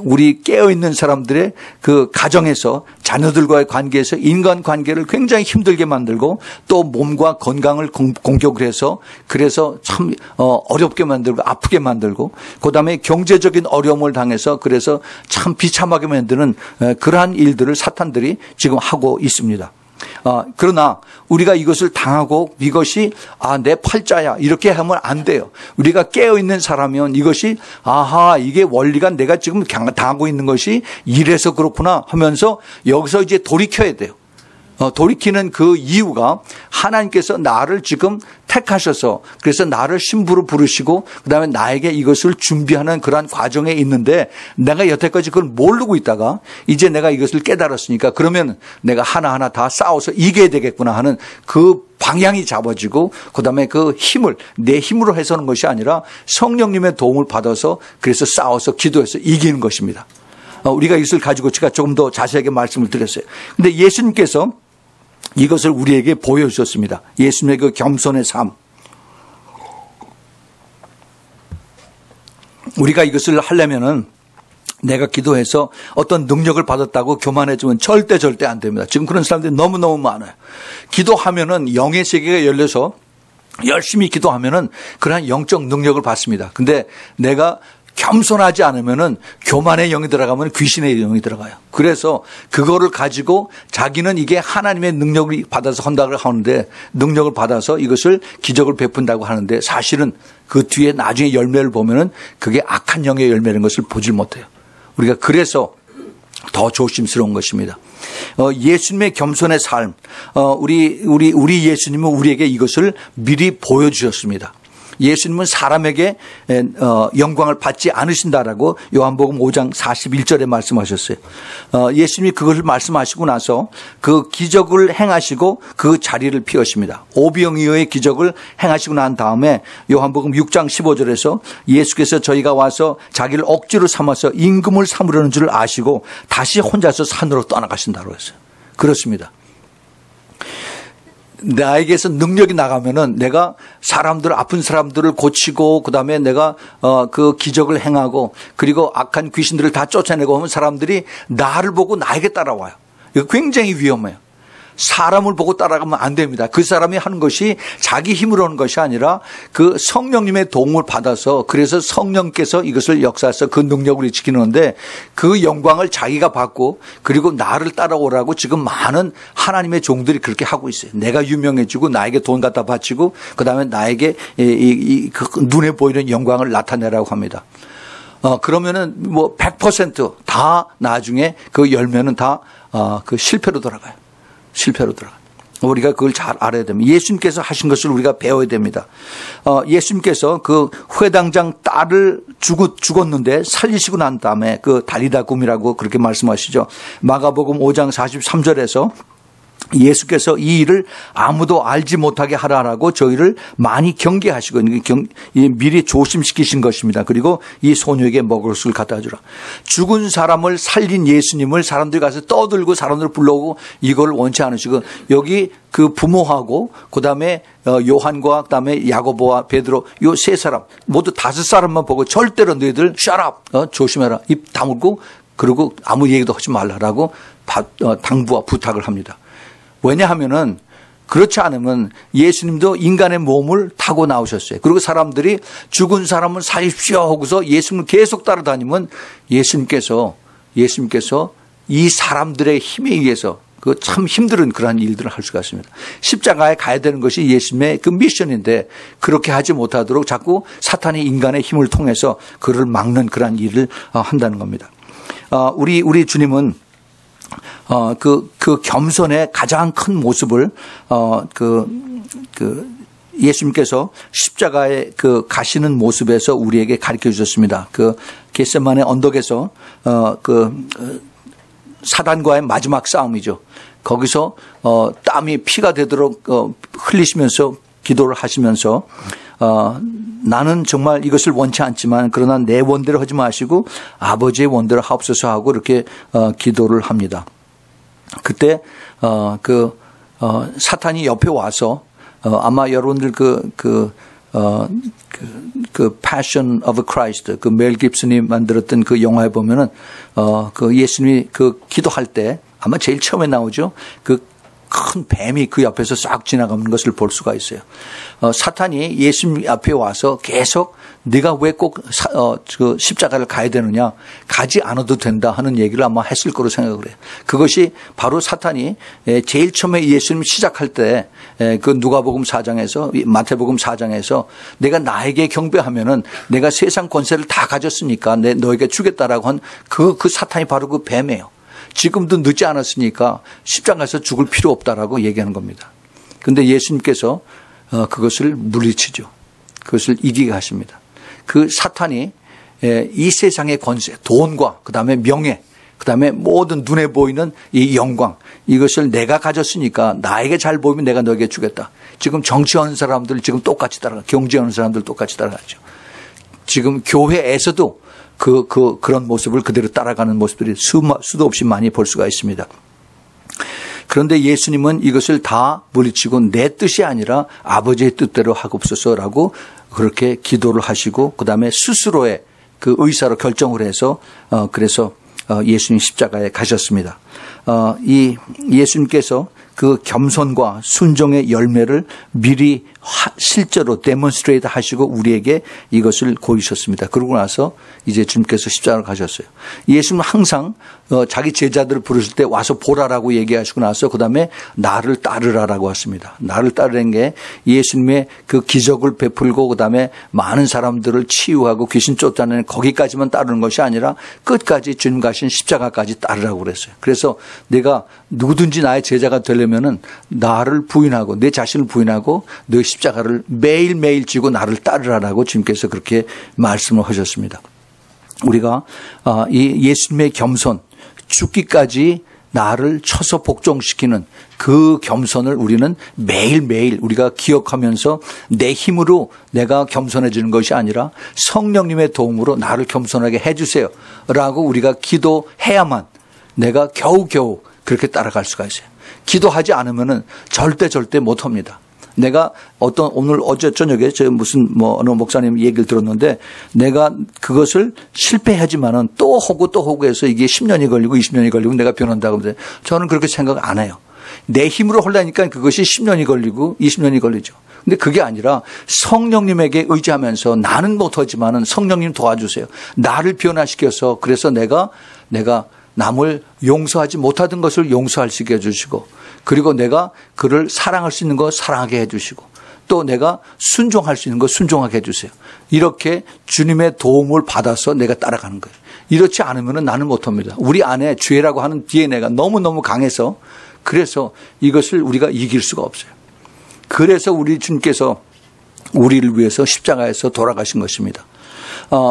S1: 우리 깨어있는 사람들의 그 가정에서 자녀들과의 관계에서 인간 관계를 굉장히 힘들게 만들고, 또 몸과 건강을 공격을 해서 그래서 참 어렵게 만들고 아프게 만들고, 그다음에 경제적인 어려움을 당해서 그래서 참 비참하게 만드는 그러한 일들을 사탄들이 지금 하고 있습니다. 그러나 우리가 이것을 당하고 이것이 내 팔자야 이렇게 하면 안 돼요. 우리가 깨어있는 사람이면 이것이 이게 원리가 내가 지금 당하고 있는 것이 이래서 그렇구나 하면서 여기서 이제 돌이켜야 돼요. 돌이키는 그 이유가 하나님께서 나를 지금 택하셔서 그래서 나를 신부로 부르시고 그다음에 나에게 이것을 준비하는 그러한 과정에 있는데, 내가 여태까지 그걸 모르고 있다가 이제 내가 이것을 깨달았으니까 그러면 내가 하나하나 다 싸워서 이겨야 되겠구나 하는 그 방향이 잡아지고, 그다음에 그 힘을 내 힘으로 해서는 것이 아니라 성령님의 도움을 받아서 그래서 싸워서 기도해서 이기는 것입니다. 우리가 이것을 가지고 제가 조금 더 자세하게 말씀을 드렸어요. 근데 예수님께서 이것을 우리에게 보여주셨습니다. 예수님의 그 겸손의 삶. 우리가 이것을 하려면은 내가 기도해서 어떤 능력을 받았다고 교만해지면 절대 안 됩니다. 지금 그런 사람들이 너무너무 많아요. 기도하면은 영의 세계가 열려서 열심히 기도하면은 그러한 영적 능력을 받습니다. 근데 내가 겸손하지 않으면은 교만의 영이 들어가면 귀신의 영이 들어가요. 그래서 그거를 가지고 자기는 이게 하나님의 능력을 받아서 한다고 하는데, 능력을 받아서 이것을 기적을 베푼다고 하는데, 사실은 그 뒤에 나중에 열매를 보면은 그게 악한 영의 열매라는 것을 보질 못해요. 우리가 그래서 더 조심스러운 것입니다. 예수님의 겸손의 삶, 우리 예수님은 우리에게 이것을 미리 보여주셨습니다. 예수님은 사람에게 영광을 받지 않으신다라고 요한복음 5장 41절에 말씀하셨어요. 예수님이 그것을 말씀하시고 나서 그 기적을 행하시고 그 자리를 피우십니다. 오병이어의 기적을 행하시고 난 다음에 요한복음 6장 15절에서 예수께서 저희가 와서 자기를 억지로 삼아서 임금을 삼으려는 줄 아시고 다시 혼자서 산으로 떠나가신다고 했어요. 그렇습니다. 나에게서 능력이 나가면은 내가 아픈 사람들을 고치고, 그 다음에 내가 그 기적을 행하고, 그리고 악한 귀신들을 다 쫓아내고 하면 사람들이 나를 보고 나에게 따라와요. 이거 굉장히 위험해요. 사람을 보고 따라가면 안 됩니다. 그 사람이 하는 것이 자기 힘으로 하는 것이 아니라 그 성령님의 도움을 받아서, 그래서 성령께서 이것을 역사해서 그 능력을 지키는데, 그 영광을 자기가 받고 그리고 나를 따라오라고 지금 많은 하나님의 종들이 그렇게 하고 있어요. 내가 유명해지고 나에게 돈 갖다 바치고 그다음에 나에게 그 눈에 보이는 영광을 나타내라고 합니다. 그러면은 100% 다 나중에 그 열매는 다 그 실패로 돌아가요. 우리가 그걸 잘 알아야 됩니다. 예수님께서 하신 것을 우리가 배워야 됩니다. 예수님께서 그 회당장 딸을 죽었는데 살리시고 난 다음에 그 달리다 굼이라고 그렇게 말씀하시죠. 마가복음 5장 43절에서 예수께서 이 일을 아무도 알지 못하게 하라라고 저희를 많이 경계하시고 미리 조심시키신 것입니다. 그리고 이 소녀에게 먹을 것을 갖다 주라. 죽은 사람을 살린 예수님을 사람들이 가서 떠들고 사람들을 불러오고 이걸 원치 않으시고 여기 그 부모하고 그다음에 요한과 그다음에 야고보와 베드로 요 세 사람 모두 5사람만 보고 절대로 너희들 shut up 조심해라 입 다물고 그리고 아무 얘기도 하지 말라라고 당부와 부탁을 합니다. 왜냐하면은 그렇지 않으면 예수님도 인간의 몸을 타고 나오셨어요. 그리고 사람들이 죽은 사람을 살립시오 하고서 예수님을 계속 따라다니면 예수님께서 이 사람들의 힘에 의해서 그 참 힘든 그러한 일들을 할 수가 있습니다. 십자가에 가야 되는 것이 예수님의 그 미션인데 그렇게 하지 못하도록 자꾸 사탄이 인간의 힘을 통해서 그를 막는 그러한 일을 한다는 겁니다. 우리 주님은 그 겸손의 가장 큰 모습을 예수님께서 십자가에 가시는 모습에서 우리에게 가르쳐 주셨습니다. 그 겟세마네 언덕에서 사단과의 마지막 싸움이죠. 거기서 땀이 피가 되도록 흘리시면서 기도를 하시면서 나는 정말 이것을 원치 않지만 그러나 내 원대로 하지 마시고 아버지의 원대로 하옵소서 하고 이렇게 기도를 합니다. 그때 사탄이 옆에 와서 아마 여러분들 Passion of Christ 그 멜 깁슨이 만들었던 그 영화에 보면은 그 예수님이 그 기도할 때 아마 제일 처음에 나오죠. 그 큰 뱀이 그 옆에서 싹 지나가는 것을 볼 수가 있어요. 사탄이 예수님 앞에 와서 계속 네가 왜 꼭 그 십자가를 가야 되느냐, 가지 않아도 된다 하는 얘기를 아마 했을 거로 생각을 해요. 그것이 바로 사탄이 제일 처음에 예수님 시작할 때 그 누가복음 4장에서 마태복음 4장에서 내가 나에게 경배하면은 내가 세상 권세를 다 가졌으니까 너에게 주겠다라고 한 그 사탄이 바로 그 뱀이에요. 지금도 늦지 않았으니까 십자가에서 죽을 필요 없다라고 얘기하는 겁니다. 그런데 예수님께서 그것을 물리치죠. 그것을 이기게 하십니다. 그 사탄이 이 세상의 권세, 돈과 그다음에 명예, 그다음에 모든 눈에 보이는 이 영광, 이것을 내가 가졌으니까 나에게 잘 보이면 내가 너에게 주겠다. 지금 정치하는 사람들 지금 똑같이 따라가, 경제하는 사람들 똑같이 따라가죠. 지금 교회에서도 그런 모습을 그대로 따라가는 모습들이 수도 없이 많이 볼 수가 있습니다. 그런데 예수님은 이것을 다 물리치고 내 뜻이 아니라 아버지의 뜻대로 하옵소서라고 그렇게 기도를 하시고 그다음에 스스로의 그 의사로 결정을 해서 그래서 예수님 십자가에 가셨습니다. 이 예수님께서 그 겸손과 순종의 열매를 미리 실제로 데몬스트레이트 하시고 우리에게 이것을 보이셨습니다. 그러고 나서 이제 주님께서 십자가를 가셨어요. 예수님은 항상 자기 제자들을 부르실 때 와서 보라라고 얘기하시고 나서 그다음에 나를 따르라라고 했습니다. 나를 따르는 게 예수님의 그 기적을 베풀고 그다음에 많은 사람들을 치유하고 귀신 쫓아내는 거기까지만 따르는 것이 아니라 끝까지 주님 가신 십자가까지 따르라고 그랬어요. 그래서 내가 누구든지 나의 제자가 되려면은 나를 부인하고 내 자신을 부인하고 너의 십자가를 매일매일 지고 나를 따르라라고 주님께서 그렇게 말씀을 하셨습니다. 우리가 이 예수님의 겸손, 죽기까지 나를 쳐서 복종시키는 그 겸손을 우리는 매일매일 우리가 기억하면서 내 힘으로 내가 겸손해지는 것이 아니라 성령님의 도움으로 나를 겸손하게 해주세요 라고 우리가 기도해야만 내가 겨우겨우 그렇게 따라갈 수가 있어요. 기도하지 않으면은 절대 못합니다. 내가 어제 저녁에 어느 목사님 얘기를 들었는데 내가 그것을 실패하지만은 또 하고 해서 이게 10년이 걸리고 20년이 걸리고 내가 변한다고 하는데 저는 그렇게 생각 안 해요. 내 힘으로 하려니까 그것이 10년이 걸리고 20년이 걸리죠. 근데 그게 아니라 성령님에게 의지하면서 나는 못하지만은 성령님 도와주세요. 나를 변화시켜서 그래서 내가 남을 용서하지 못하던 것을 용서할 수 있게 해주시고 그리고 내가 그를 사랑할 수 있는 거 사랑하게 해주시고 또 내가 순종할 수 있는 거 순종하게 해주세요. 이렇게 주님의 도움을 받아서 내가 따라가는 거예요. 이렇지 않으면 나는 못합니다. 우리 안에 죄라고 하는 DNA가 너무너무 강해서 그래서 이것을 우리가 이길 수가 없어요. 그래서 우리 주님께서 우리를 위해서 십자가에서 돌아가신 것입니다.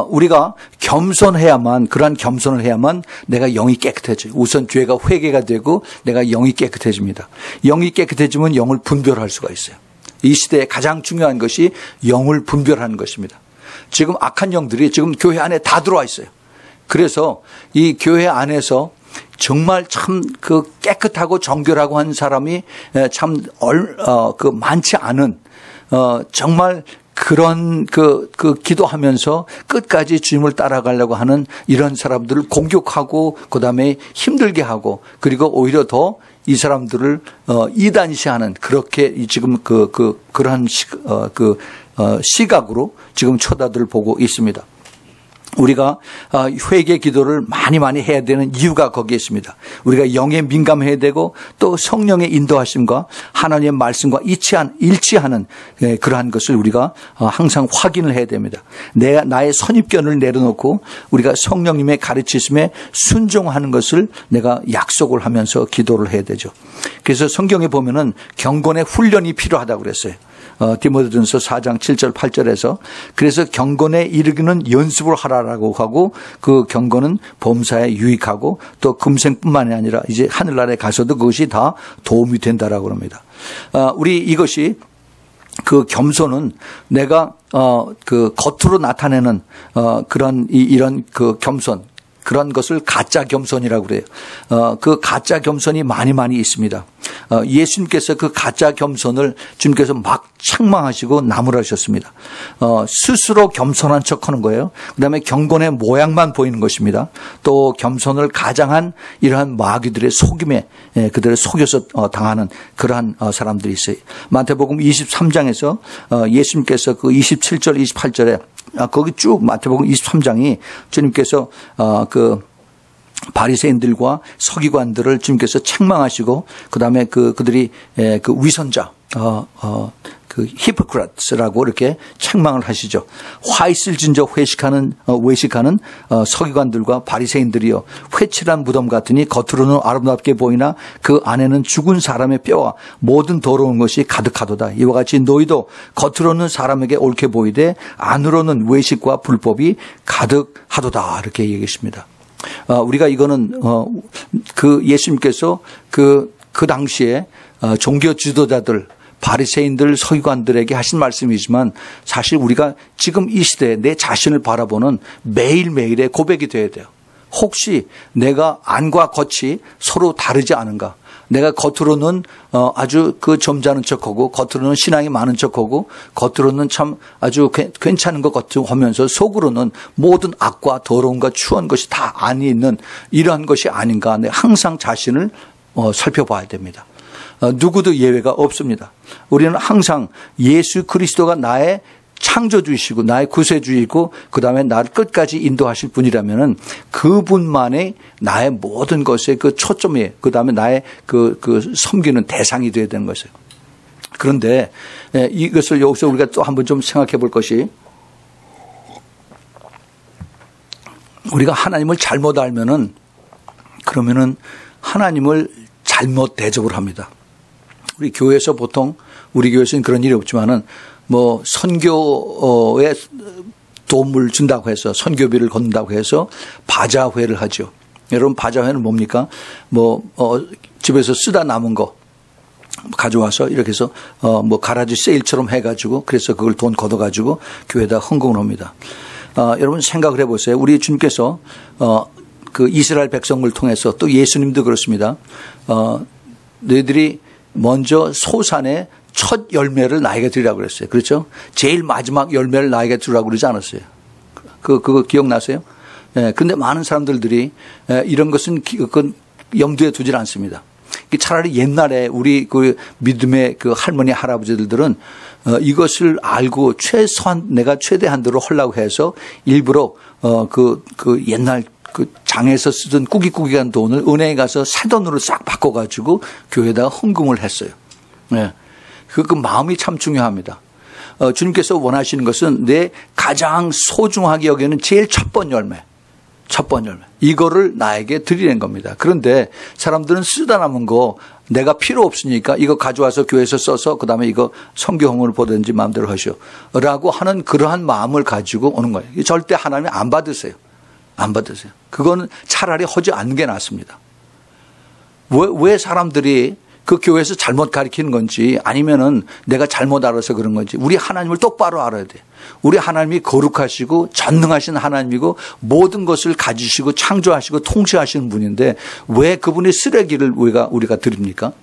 S1: 우리가 겸손해야만, 그러한 겸손을 해야만 내가 영이 깨끗해져요. 우선 죄가 회개가 되고 내가 영이 깨끗해집니다. 영이 깨끗해지면 영을 분별할 수가 있어요. 이 시대에 가장 중요한 것이 영을 분별하는 것입니다. 지금 악한 영들이 지금 교회 안에 다 들어와 있어요. 그래서 이 교회 안에서 정말 참 그 깨끗하고 정결하고 한 사람이 참 많지 않은 정말 그런 그 기도하면서 끝까지 주님을 따라가려고 하는 이런 사람들을 공격하고 그다음에 힘들게 하고 그리고 오히려 더 이 사람들을 이단시하는 그렇게 지금 그러한 시각으로 지금 쳐다들 보고 있습니다. 우리가 회개 기도를 많이 해야 되는 이유가 거기에 있습니다. 우리가 영에 민감해야 되고 또 성령의 인도하심과 하나님의 말씀과 일치하는 그러한 것을 우리가 항상 확인을 해야 됩니다. 나의 선입견을 내려놓고 우리가 성령님의 가르치심에 순종하는 것을 내가 약속을 하면서 기도를 해야 되죠. 그래서 성경에 보면은 경건의 훈련이 필요하다고 그랬어요. 디모데전서 4장 7절 8절에서 그래서 경건에 이르기는 연습을 하라라고 하고 그 경건은 범사에 유익하고 또 금생뿐만이 아니라 이제 하늘나라에 가서도 그것이 다 도움이 된다라고 합니다. 우리 이것이 그 겸손은 내가 그 겉으로 나타내는 이런 그 겸손 그런 것을 가짜 겸손이라고 그래요. 그 가짜 겸손이 많이 있습니다. 예수님께서 그 가짜 겸손을 주님께서 막 책망하시고 나무라셨습니다. 스스로 겸손한 척하는 거예요. 그다음에 경건의 모양만 보이는 것입니다. 또 겸손을 가장한 이러한 마귀들의 속임에 그들을 속여서 당하는 그러한 사람들이 있어요. 마태복음 23장에서 예수님께서 그 27절 28절에 거기 쭉 마태복음 23장이 주님께서 그 바리새인들과 서기관들을 주님께서 책망하시고 그다음에 그들이 그 위선자 그 히포크라트라고 이렇게 책망을 하시죠. 화 있을 진저 외식하는 서기관들과 바리새인들이요 회칠한 무덤 같으니 겉으로는 아름답게 보이나 그 안에는 죽은 사람의 뼈와 모든 더러운 것이 가득하도다. 이와 같이 너희도 겉으로는 사람에게 옳게 보이되 안으로는 외식과 불법이 가득하도다. 이렇게 얘기했습니다. 우리가 이거는 그 예수님께서 그 당시에 종교 지도자들 바리새인들 서기관들에게 하신 말씀이지만 사실 우리가 지금 이 시대에 내 자신을 바라보는 매일매일의 고백이 되어야 돼요. 혹시 내가 안과 겉이 서로 다르지 않은가? 내가 겉으로는 아주 그 점잖은 척하고 겉으로는 신앙이 많은 척하고 겉으로는 참 아주 괜찮은 것 같은 하면서 속으로는 모든 악과 더러움과 추한 것이 다 안에 있는 이러한 것이 아닌가? 내가 항상 자신을 살펴봐야 됩니다. 누구도 예외가 없습니다. 우리는 항상 예수 그리스도가 나의 창조주이시고 나의 구세주이고 그다음에 나를 끝까지 인도하실 분이라면은 그분만의 나의 모든 것의 그 초점이 그다음에 나의 그 섬기는 대상이 되어야 되는 것이에요. 그런데 이것을 여기서 우리가 또 한번 좀 생각해 볼 것이 우리가 하나님을 잘못 알면은 그러면은 하나님을 잘못 대접을 합니다. 우리 교회에서 보통 우리 교회에서는 그런 일이 없지만은 뭐 선교에 도움을 준다고 해서 선교비를 걷는다고 해서 바자회를 하죠. 여러분 바자회는 뭡니까? 집에서 쓰다 남은 거 가져와서 이렇게 해서 뭐 가라지 세일처럼 해가지고 그래서 그걸 돈 걷어가지고 교회에다 헌금을 합니다. 여러분 생각을 해보세요. 우리 주님께서 그 이스라엘 백성을 통해서 또 예수님도 그렇습니다. 너희들이 먼저 소산의 첫 열매를 나에게 드리라고 그랬어요. 그렇죠? 제일 마지막 열매를 나에게 드리라고 그러지 않았어요. 그거 기억나세요? 근데 많은 사람들이 이런 것은 염두에 두질 않습니다. 차라리 옛날에 우리 그 믿음의 그 할머니 할아버지들은 이것을 알고 내가 최대한대로 하려고 해서 일부러 그 옛날 그 장에서 쓰던 꾸깃꾸깃한 돈을 은행에 가서 새 돈으로 싹 바꿔가지고 교회에다가 헌금을 했어요. 그 마음이 참 중요합니다. 주님께서 원하시는 것은 내 가장 소중하게 여기는 제일 첫 번 열매. 이거를 나에게 드리는 겁니다. 그런데 사람들은 쓰다 남은 거 내가 필요 없으니까 이거 가져와서 교회에서 써서 그다음에 이거 성경을 보든지 마음대로 하시오 라고 하는 그러한 마음을 가지고 오는 거예요. 절대 하나님이 안 받으세요. 안 받으세요. 그거는 차라리 하지 않는 게 낫습니다. 왜 사람들이 그 교회에서 잘못 가르치는 건지 아니면은 내가 잘못 알아서 그런 건지 우리 하나님을 똑바로 알아야 돼요. 우리 하나님이 거룩하시고 전능하신 하나님이고 모든 것을 가지시고 창조하시고 통치하시는 분인데 왜 그분의 쓰레기를 우리가 드립니까?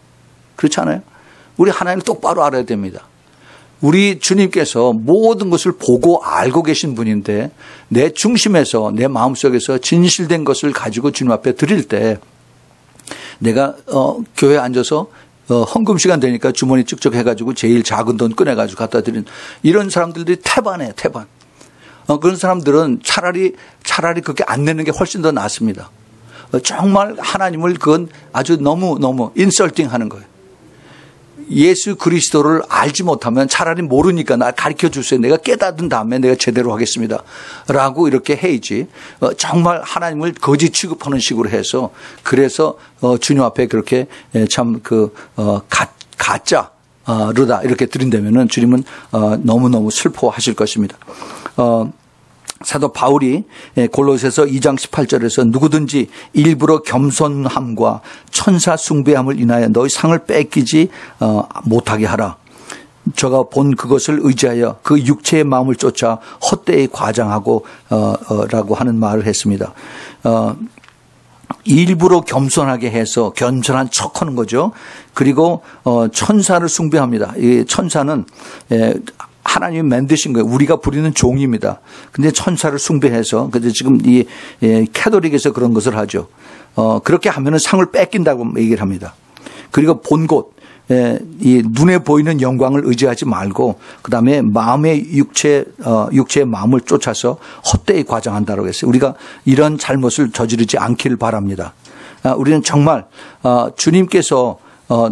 S1: 그렇지 않아요? 우리 하나님을 똑바로 알아야 됩니다. 우리 주님께서 모든 것을 보고 알고 계신 분인데 내 중심에서 내 마음속에서 진실된 것을 가지고 주님 앞에 드릴 때 내가 교회에 앉아서 헌금 시간 되니까 주머니 쭉쭉 해가지고 제일 작은 돈 꺼내가지고 갖다 드리는 이런 사람들이 태반이에요. 태반. 그런 사람들은 차라리 그렇게 안 내는 게 훨씬 더 낫습니다. 정말 하나님을 그건 아주 너무 인설팅 하는 거예요. 예수 그리스도를 알지 못하면 차라리 모르니까 나 가르쳐 주세요. 내가 깨닫은 다음에 내가 제대로 하겠습니다. 라고 이렇게 해야지. 정말 하나님을 거짓 취급하는 식으로 해서 그래서 주님 앞에 그렇게 참 가짜르다 이렇게 드린다면은 주님은 너무너무 슬퍼하실 것입니다. 사도 바울이 골로새서 2장 18절에서 누구든지 일부러 겸손함과 천사 숭배함을 인하여 너희 상을 뺏기지 못하게 하라. 저가 본 그것을 의지하여 그 육체의 마음을 쫓아 헛되이 과장하고 라고 하는 말을 했습니다. 일부러 겸손하게 해서 겸손한 척하는 거죠. 그리고 천사를 숭배합니다. 이 천사는 하나님이 만드신 거예요. 우리가 부리는 종입니다. 근데 천사를 숭배해서, 근데 지금 이 캐톨릭에서 그런 것을 하죠. 그렇게 하면은 상을 뺏긴다고 얘기를 합니다. 그리고 본 곳, 이 눈에 보이는 영광을 의지하지 말고, 그 다음에 마음의 육체의 마음을 쫓아서 헛되이 과장한다고 했어요. 우리가 이런 잘못을 저지르지 않기를 바랍니다. 우리는 정말, 주님께서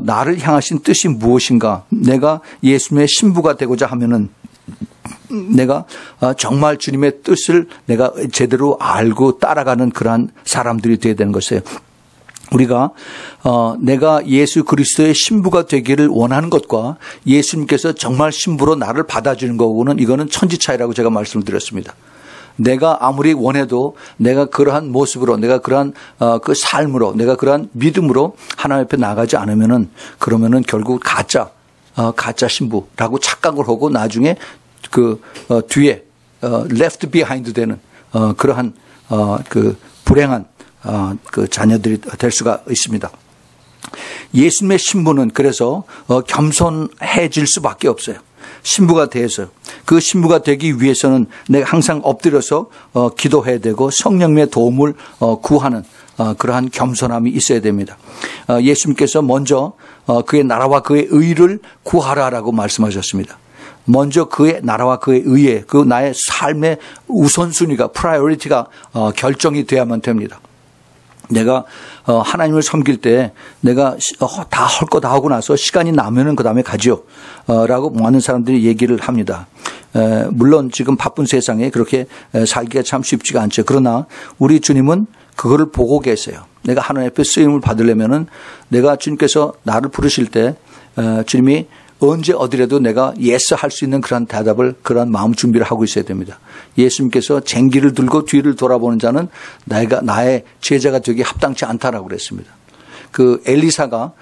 S1: 나를 향하신 뜻이 무엇인가? 내가 예수님의 신부가 되고자 하면은 내가 정말 주님의 뜻을 내가 제대로 알고 따라가는 그러한 사람들이 되어야 되는 것이에요. 우리가 내가 예수 그리스도의 신부가 되기를 원하는 것과 예수님께서 정말 신부로 나를 받아주는 거고는 이거는 천지 차이라고 제가 말씀을 드렸습니다. 내가 아무리 원해도 내가 그러한 모습으로 내가 그러한 그 삶으로 내가 그러한 믿음으로 하나님 앞에 나가지 않으면은 그러면은 결국 가짜 신부라고 착각을 하고 나중에 그 뒤에 left behind 되는 그러한 그 불행한 그 자녀들이 될 수가 있습니다. 예수님의 신부는 그래서 겸손해질 수밖에 없어요. 신부가 돼서 그 신부가 되기 위해서는 내가 항상 엎드려서 기도해야 되고 성령님의 도움을 구하는 그러한 겸손함이 있어야 됩니다. 예수님께서 먼저 그의 나라와 그의 의를 구하라라고 말씀하셨습니다. 먼저 그의 나라와 그의 의에 그 나의 삶의 우선순위가 프라이어리티가 결정이 돼야만 됩니다. 내가 하나님을 섬길 때 내가 다 할 거 다 하고 나서 시간이 나면은 그 다음에 가지요 라고 많은 사람들이 얘기를 합니다. 물론 지금 바쁜 세상에 그렇게 살기가 참 쉽지가 않죠. 그러나 우리 주님은 그거를 보고 계세요. 내가 하나님 앞에 쓰임을 받으려면은 내가 주님께서 나를 부르실 때 주님이 언제 어디라도 내가 예스 할 수 있는 그런 대답을 그런 마음 준비를 하고 있어야 됩니다. 예수님께서 쟁기를 들고 뒤를 돌아보는 자는 나의 제자가 되기 합당치 않다라고 그랬습니다. 그 엘리사가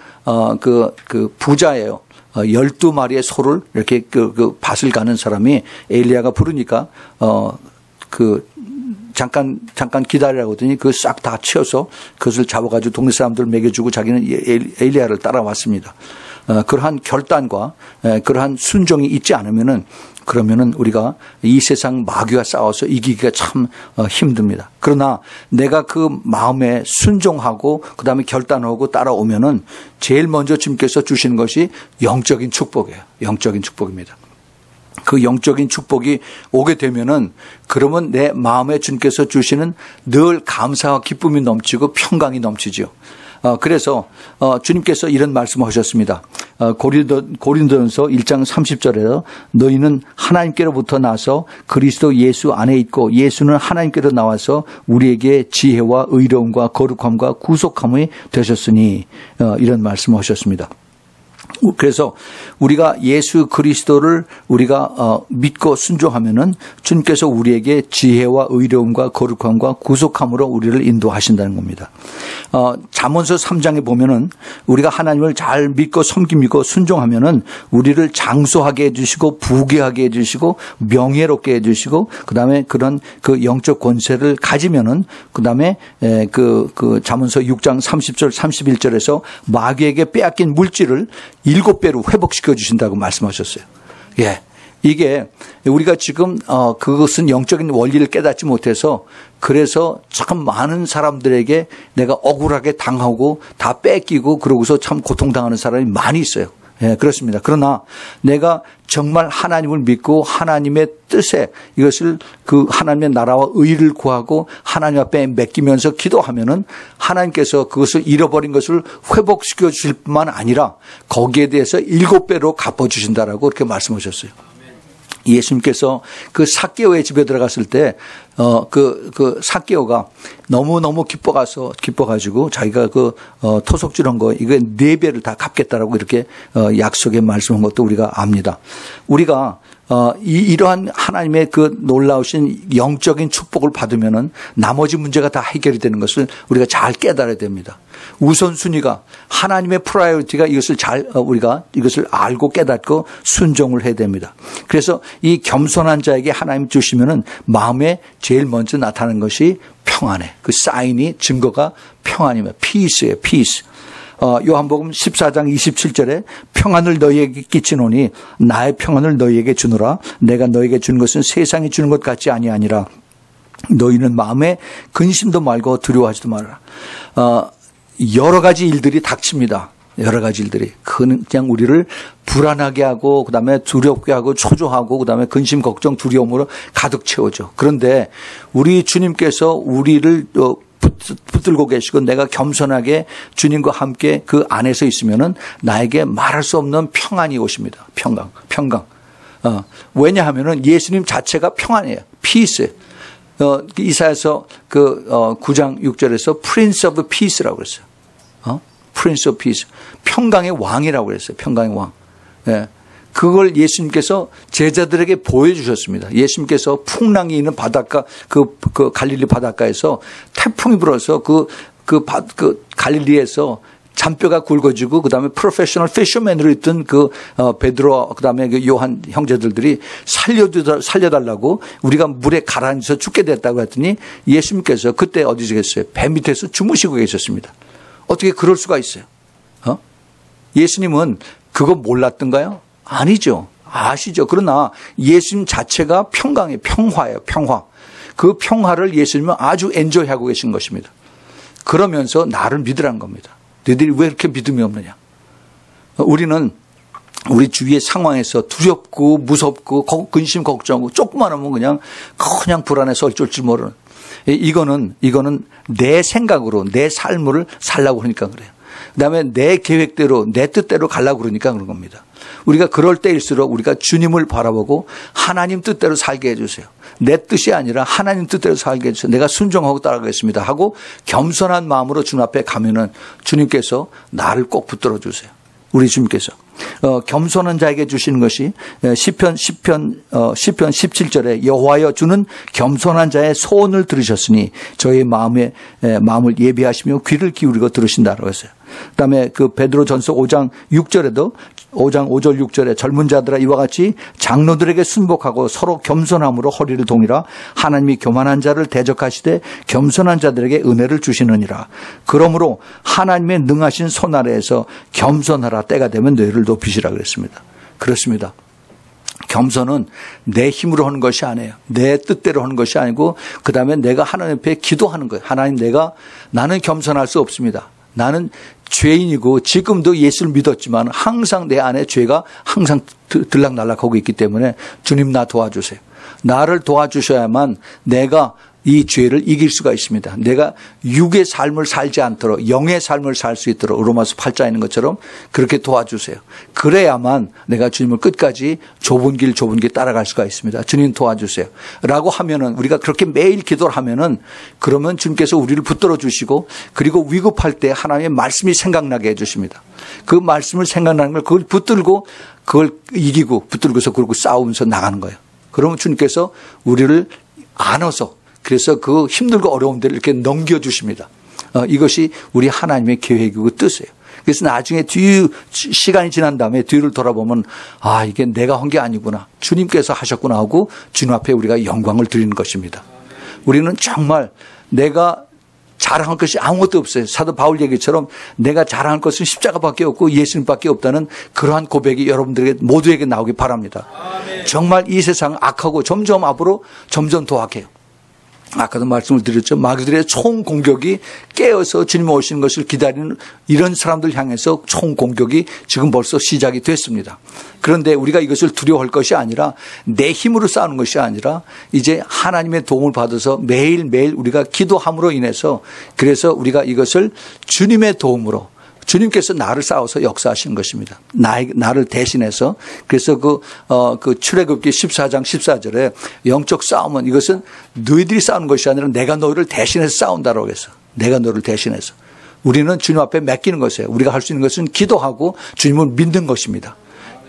S1: 그 부자예요. 12마리의 소를 이렇게 그 밭을 가는 사람이 엘리야가 부르니까 잠깐 기다리라고 하더니 그 싹 다 치워서 그것을 잡아가지고 동네 사람들 먹여주고 자기는 엘리야를 따라왔습니다. 그러한 결단과 그러한 순종이 있지 않으면은 그러면은 우리가 이 세상 마귀와 싸워서 이기기가 참 힘듭니다. 그러나 내가 그 마음에 순종하고 그다음에 결단하고 따라오면은 제일 먼저 주님께서 주시는 것이 영적인 축복이에요. 영적인 축복입니다. 그 영적인 축복이 오게 되면은 그러면 내 마음에 주님께서 주시는 늘 감사와 기쁨이 넘치고 평강이 넘치죠. 그래서 주님께서 이런 말씀하셨습니다. 고린도전서 1장 30절에서 너희는 하나님께로부터 나서 그리스도 예수 안에 있고 예수는 하나님께로 나와서 우리에게 지혜와 의로움과 거룩함과 구속함이 되셨으니 이런 말씀하셨습니다. 그래서 우리가 예수 그리스도를 우리가 믿고 순종하면은 주님께서 우리에게 지혜와 의로움과 거룩함과 구속함으로 우리를 인도하신다는 겁니다. 잠언서 3장에 보면은 우리가 하나님을 잘 믿고 섬기고 순종하면은 우리를 장수하게 해주시고 부귀하게 해주시고 명예롭게 해주시고 그다음에 그런 그 영적 권세를 가지면은 그다음에 그 잠언서 6장 30절 31절에서 마귀에게 빼앗긴 물질을 7배로 회복시켜 주신다고 말씀하셨어요. 예. 이게 우리가 지금 그것은 영적인 원리를 깨닫지 못해서 그래서 참 많은 사람들에게 내가 억울하게 당하고 다 뺏기고 그러고서 참 고통당하는 사람이 많이 있어요. 예, 그렇습니다. 그러나 내가 정말 하나님을 믿고 하나님의 뜻에 이것을 그 하나님의 나라와 의를 구하고 하나님 앞에 맡기면서 기도하면은 하나님께서 그것을 잃어버린 것을 회복시켜 주실 뿐만 아니라 거기에 대해서 7배로 갚아주신다라고 그렇게 말씀하셨어요. 예수님께서 그 삭개오의 집에 들어갔을 때, 그 삭개오가 너무너무 기뻐가지고 자기가 토속질한 거, 이거 4배를 다 갚겠다라고 이렇게, 약속에 말씀한 것도 우리가 압니다. 우리가, 이러한 하나님의 그 놀라우신 영적인 축복을 받으면은 나머지 문제가 다 해결이 되는 것을 우리가 잘 깨달아야 됩니다. 우선순위가 하나님의 프라이어리티가 우리가 이것을 알고 깨닫고 순종을 해야 됩니다. 그래서 이 겸손한 자에게 하나님 주시면은 마음에 제일 먼저 나타나는 것이 평안에 그 사인이 증거가 평안이면 피스예요. 피스. 요한복음 14장 27절에 평안을 너희에게 끼치노니 나의 평안을 너희에게 주노라. 내가 너희에게 주는 것은 세상이 주는 것 같지 아니하니라. 너희는 마음에 근심도 말고 두려워하지도 말아라. 여러 가지 일들이 닥칩니다. 여러 가지 일들이 그냥 우리를 불안하게 하고 그다음에 두렵게 하고 초조하고 그다음에 근심 걱정 두려움으로 가득 채워줘. 그런데 우리 주님께서 우리를 붙들고 계시고 내가 겸손하게 주님과 함께 그 안에서 있으면은 나에게 말할 수 없는 평안이 오십니다. 평강. 왜냐하면은 예수님 자체가 평안이에요. 피스. 이사야서 9장 6절에서 Prince of Peace라고 그랬어요. Prince of Peace. 평강의 왕이라고 그랬어요. 평강의 왕. 예. 그걸 예수님께서 제자들에게 보여주셨습니다. 예수님께서 풍랑이 있는 바닷가, 그 갈릴리 바닷가에서 태풍이 불어서 그 갈릴리에서 잔뼈가 굵어지고 그다음에 프로페셔널 피셔맨으로 있던 베드로 그다음에 요한 형제들이 살려달라고 우리가 물에 가라앉아서 죽게 됐다고 했더니 예수님께서 그때 어디 계셨어요? 배 밑에서 주무시고 계셨습니다. 어떻게 그럴 수가 있어요? 예수님은 그거 몰랐던가요? 아니죠. 아시죠. 그러나 예수님 자체가 평강이에요. 평화예요. 평화. 그 평화를 예수님은 아주 엔조이하고 계신 것입니다. 그러면서 나를 믿으라는 겁니다. 너희들이 왜 이렇게 믿음이 없느냐. 우리는 우리 주위의 상황에서 두렵고 무섭고 근심 걱정하고 조금만 하면 그냥 불안해서 어쩔 줄 모르는 이거는 내 생각으로 내 삶을 살라고 그러니까 그래요. 그다음에 내 계획대로 내 뜻대로 가려고 그러니까 그런 겁니다. 우리가 그럴 때일수록 우리가 주님을 바라보고 하나님 뜻대로 살게 해주세요. 내 뜻이 아니라 하나님 뜻대로 살게 해주세요. 내가 순종하고 따라가겠습니다 하고 겸손한 마음으로 주님 앞에 가면은 주님께서 나를 꼭 붙들어 주세요. 우리 주님께서 겸손한 자에게 주시는 것이 시편 17절에 여호와여 주는 겸손한 자의 소원을 들으셨으니 저의 마음을 예비하시며 귀를 기울이고 들으신다라고 했어요. 그다음에 베드로전서 5장 6절에도 5장 5절 6절에 젊은 자들아 이와 같이 장로들에게 순복하고 서로 겸손함으로 허리를 동이라. 하나님이 교만한 자를 대적하시되 겸손한 자들에게 은혜를 주시느니라. 그러므로 하나님의 능하신 손 아래에서 겸손하라. 때가 되면 너희를 높이시라 그랬습니다. 그렇습니다. 겸손은 내 힘으로 하는 것이 아니에요. 내 뜻대로 하는 것이 아니고 그다음에 내가 하나님 앞에 기도하는 거예요. 하나님 나는 겸손할 수 없습니다. 나는 죄인이고 지금도 예수를 믿었지만 항상 내 안에 죄가 항상 들락날락하고 있기 때문에 주님 나 도와주세요. 나를 도와주셔야만 내가 이 죄를 이길 수가 있습니다. 내가 육의 삶을 살지 않도록 영의 삶을 살 수 있도록 로마서 8장에 있는 것처럼 그렇게 도와주세요. 그래야만 내가 주님을 끝까지 좁은 길 따라갈 수가 있습니다. 주님 도와주세요. 라고 하면은 우리가 그렇게 매일 기도를 하면은 그러면 주님께서 우리를 붙들어 주시고 그리고 위급할 때 하나님의 말씀이 생각나게 해 주십니다. 그 말씀을 생각나는 걸 그걸 붙들고 그걸 이기고 붙들고서 그러고 싸우면서 나가는 거예요. 그러면 주님께서 우리를 안아서 그래서 그 힘들고 어려운 데를 이렇게 넘겨주십니다. 이것이 우리 하나님의 계획이고 뜻이에요. 그래서 나중에 시간이 지난 다음에 뒤를 돌아보면 아, 이게 내가 한 게 아니구나. 주님께서 하셨구나 하고 주님 앞에 우리가 영광을 드리는 것입니다. 우리는 정말 내가 자랑할 것이 아무것도 없어요. 사도 바울 얘기처럼 내가 자랑할 것은 십자가밖에 없고 예수님밖에 없다는 그러한 고백이 여러분들에게 모두에게 나오기 바랍니다. 아멘. 정말 이 세상은 악하고 점점 앞으로 점점 더 악해요. 아까도 말씀을 드렸죠. 마귀들의 총 공격이 깨어서 주님 오시는 것을 기다리는 이런 사람들 향해서 총 공격이 지금 벌써 시작이 됐습니다. 그런데 우리가 이것을 두려워할 것이 아니라 내 힘으로 싸우는 것이 아니라 이제 하나님의 도움을 받아서 매일매일 우리가 기도함으로 인해서 그래서 우리가 이것을 주님의 도움으로 주님께서 나를 싸워서 역사하시는 것입니다. 나를 대신해서. 그래서 그 출애굽기 14장 14절에 영적 싸움은 이것은 너희들이 싸우는 것이 아니라 내가 너희를 대신해서 싸운다라고 해서. 내가 너를 대신해서. 우리는 주님 앞에 맡기는 것이에요. 우리가 할 수 있는 것은 기도하고 주님을 믿는 것입니다.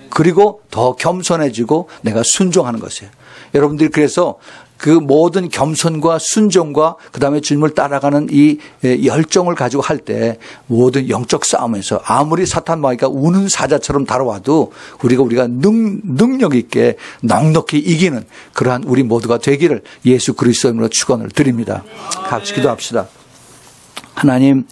S1: 그리고 더 겸손해지고 내가 순종하는 것이에요. 여러분들이 그래서 그 모든 겸손과 순종과 그다음에 주님을 따라가는 이 열정을 가지고 할 때 모든 영적 싸움에서 아무리 사탄 마귀가 우는 사자처럼 다뤄와도 우리가 능력 있게 넉넉히 이기는 그러한 우리 모두가 되기를 예수 그리스도의 이름으로 축원을 드립니다. 같이 기도합시다. 하나님,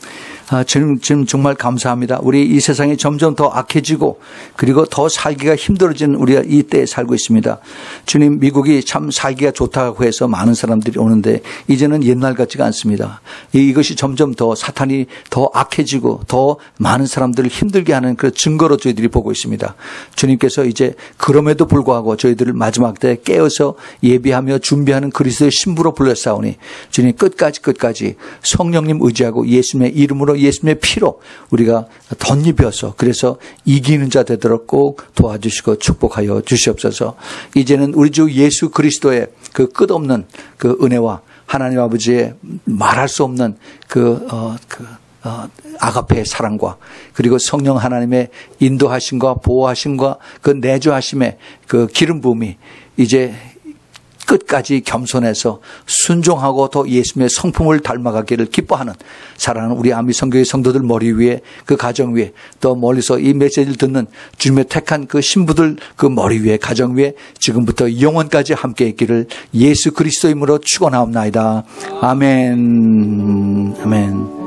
S1: 주님 정말 감사합니다. 우리 이 세상이 점점 더 악해지고 그리고 더 살기가 힘들어지는 우리가 이 때에 살고 있습니다. 주님, 미국이 참 살기가 좋다고 해서 많은 사람들이 오는데 이제는 옛날 같지가 않습니다. 이것이 점점 더 사탄이 더 악해지고 더 많은 사람들을 힘들게 하는 그 증거로 저희들이 보고 있습니다. 주님께서 이제 그럼에도 불구하고 저희들을 마지막 때 깨어서 예비하며 준비하는 그리스도의 신부로 불러싸우니 주님 끝까지 성령님 의지하고 예수님의 이름으로 예수님의 피로 우리가 덧입혀서 그래서 이기는 자 되도록 꼭 도와주시고 축복하여 주시옵소서. 이제는 우리 주 예수 그리스도의 그 끝없는 그 은혜와 하나님 아버지의 말할 수 없는 아가페의 사랑과 그리고 성령 하나님의 인도하심과 보호하심과 그 내주하심의 그 기름 부음이 이제 끝까지 겸손해서 순종하고 더 예수님의 성품을 닮아가기를 기뻐하는 사랑하는 우리 아미성교회 성도들 머리 위에 그 가정 위에 또 멀리서 이 메시지를 듣는 주님의 택한 그 신부들 그 머리 위에 가정 위에 지금부터 영원까지 함께 있기를 예수 그리스도 이름으로 축원하옵나이다. 아멘. 아멘.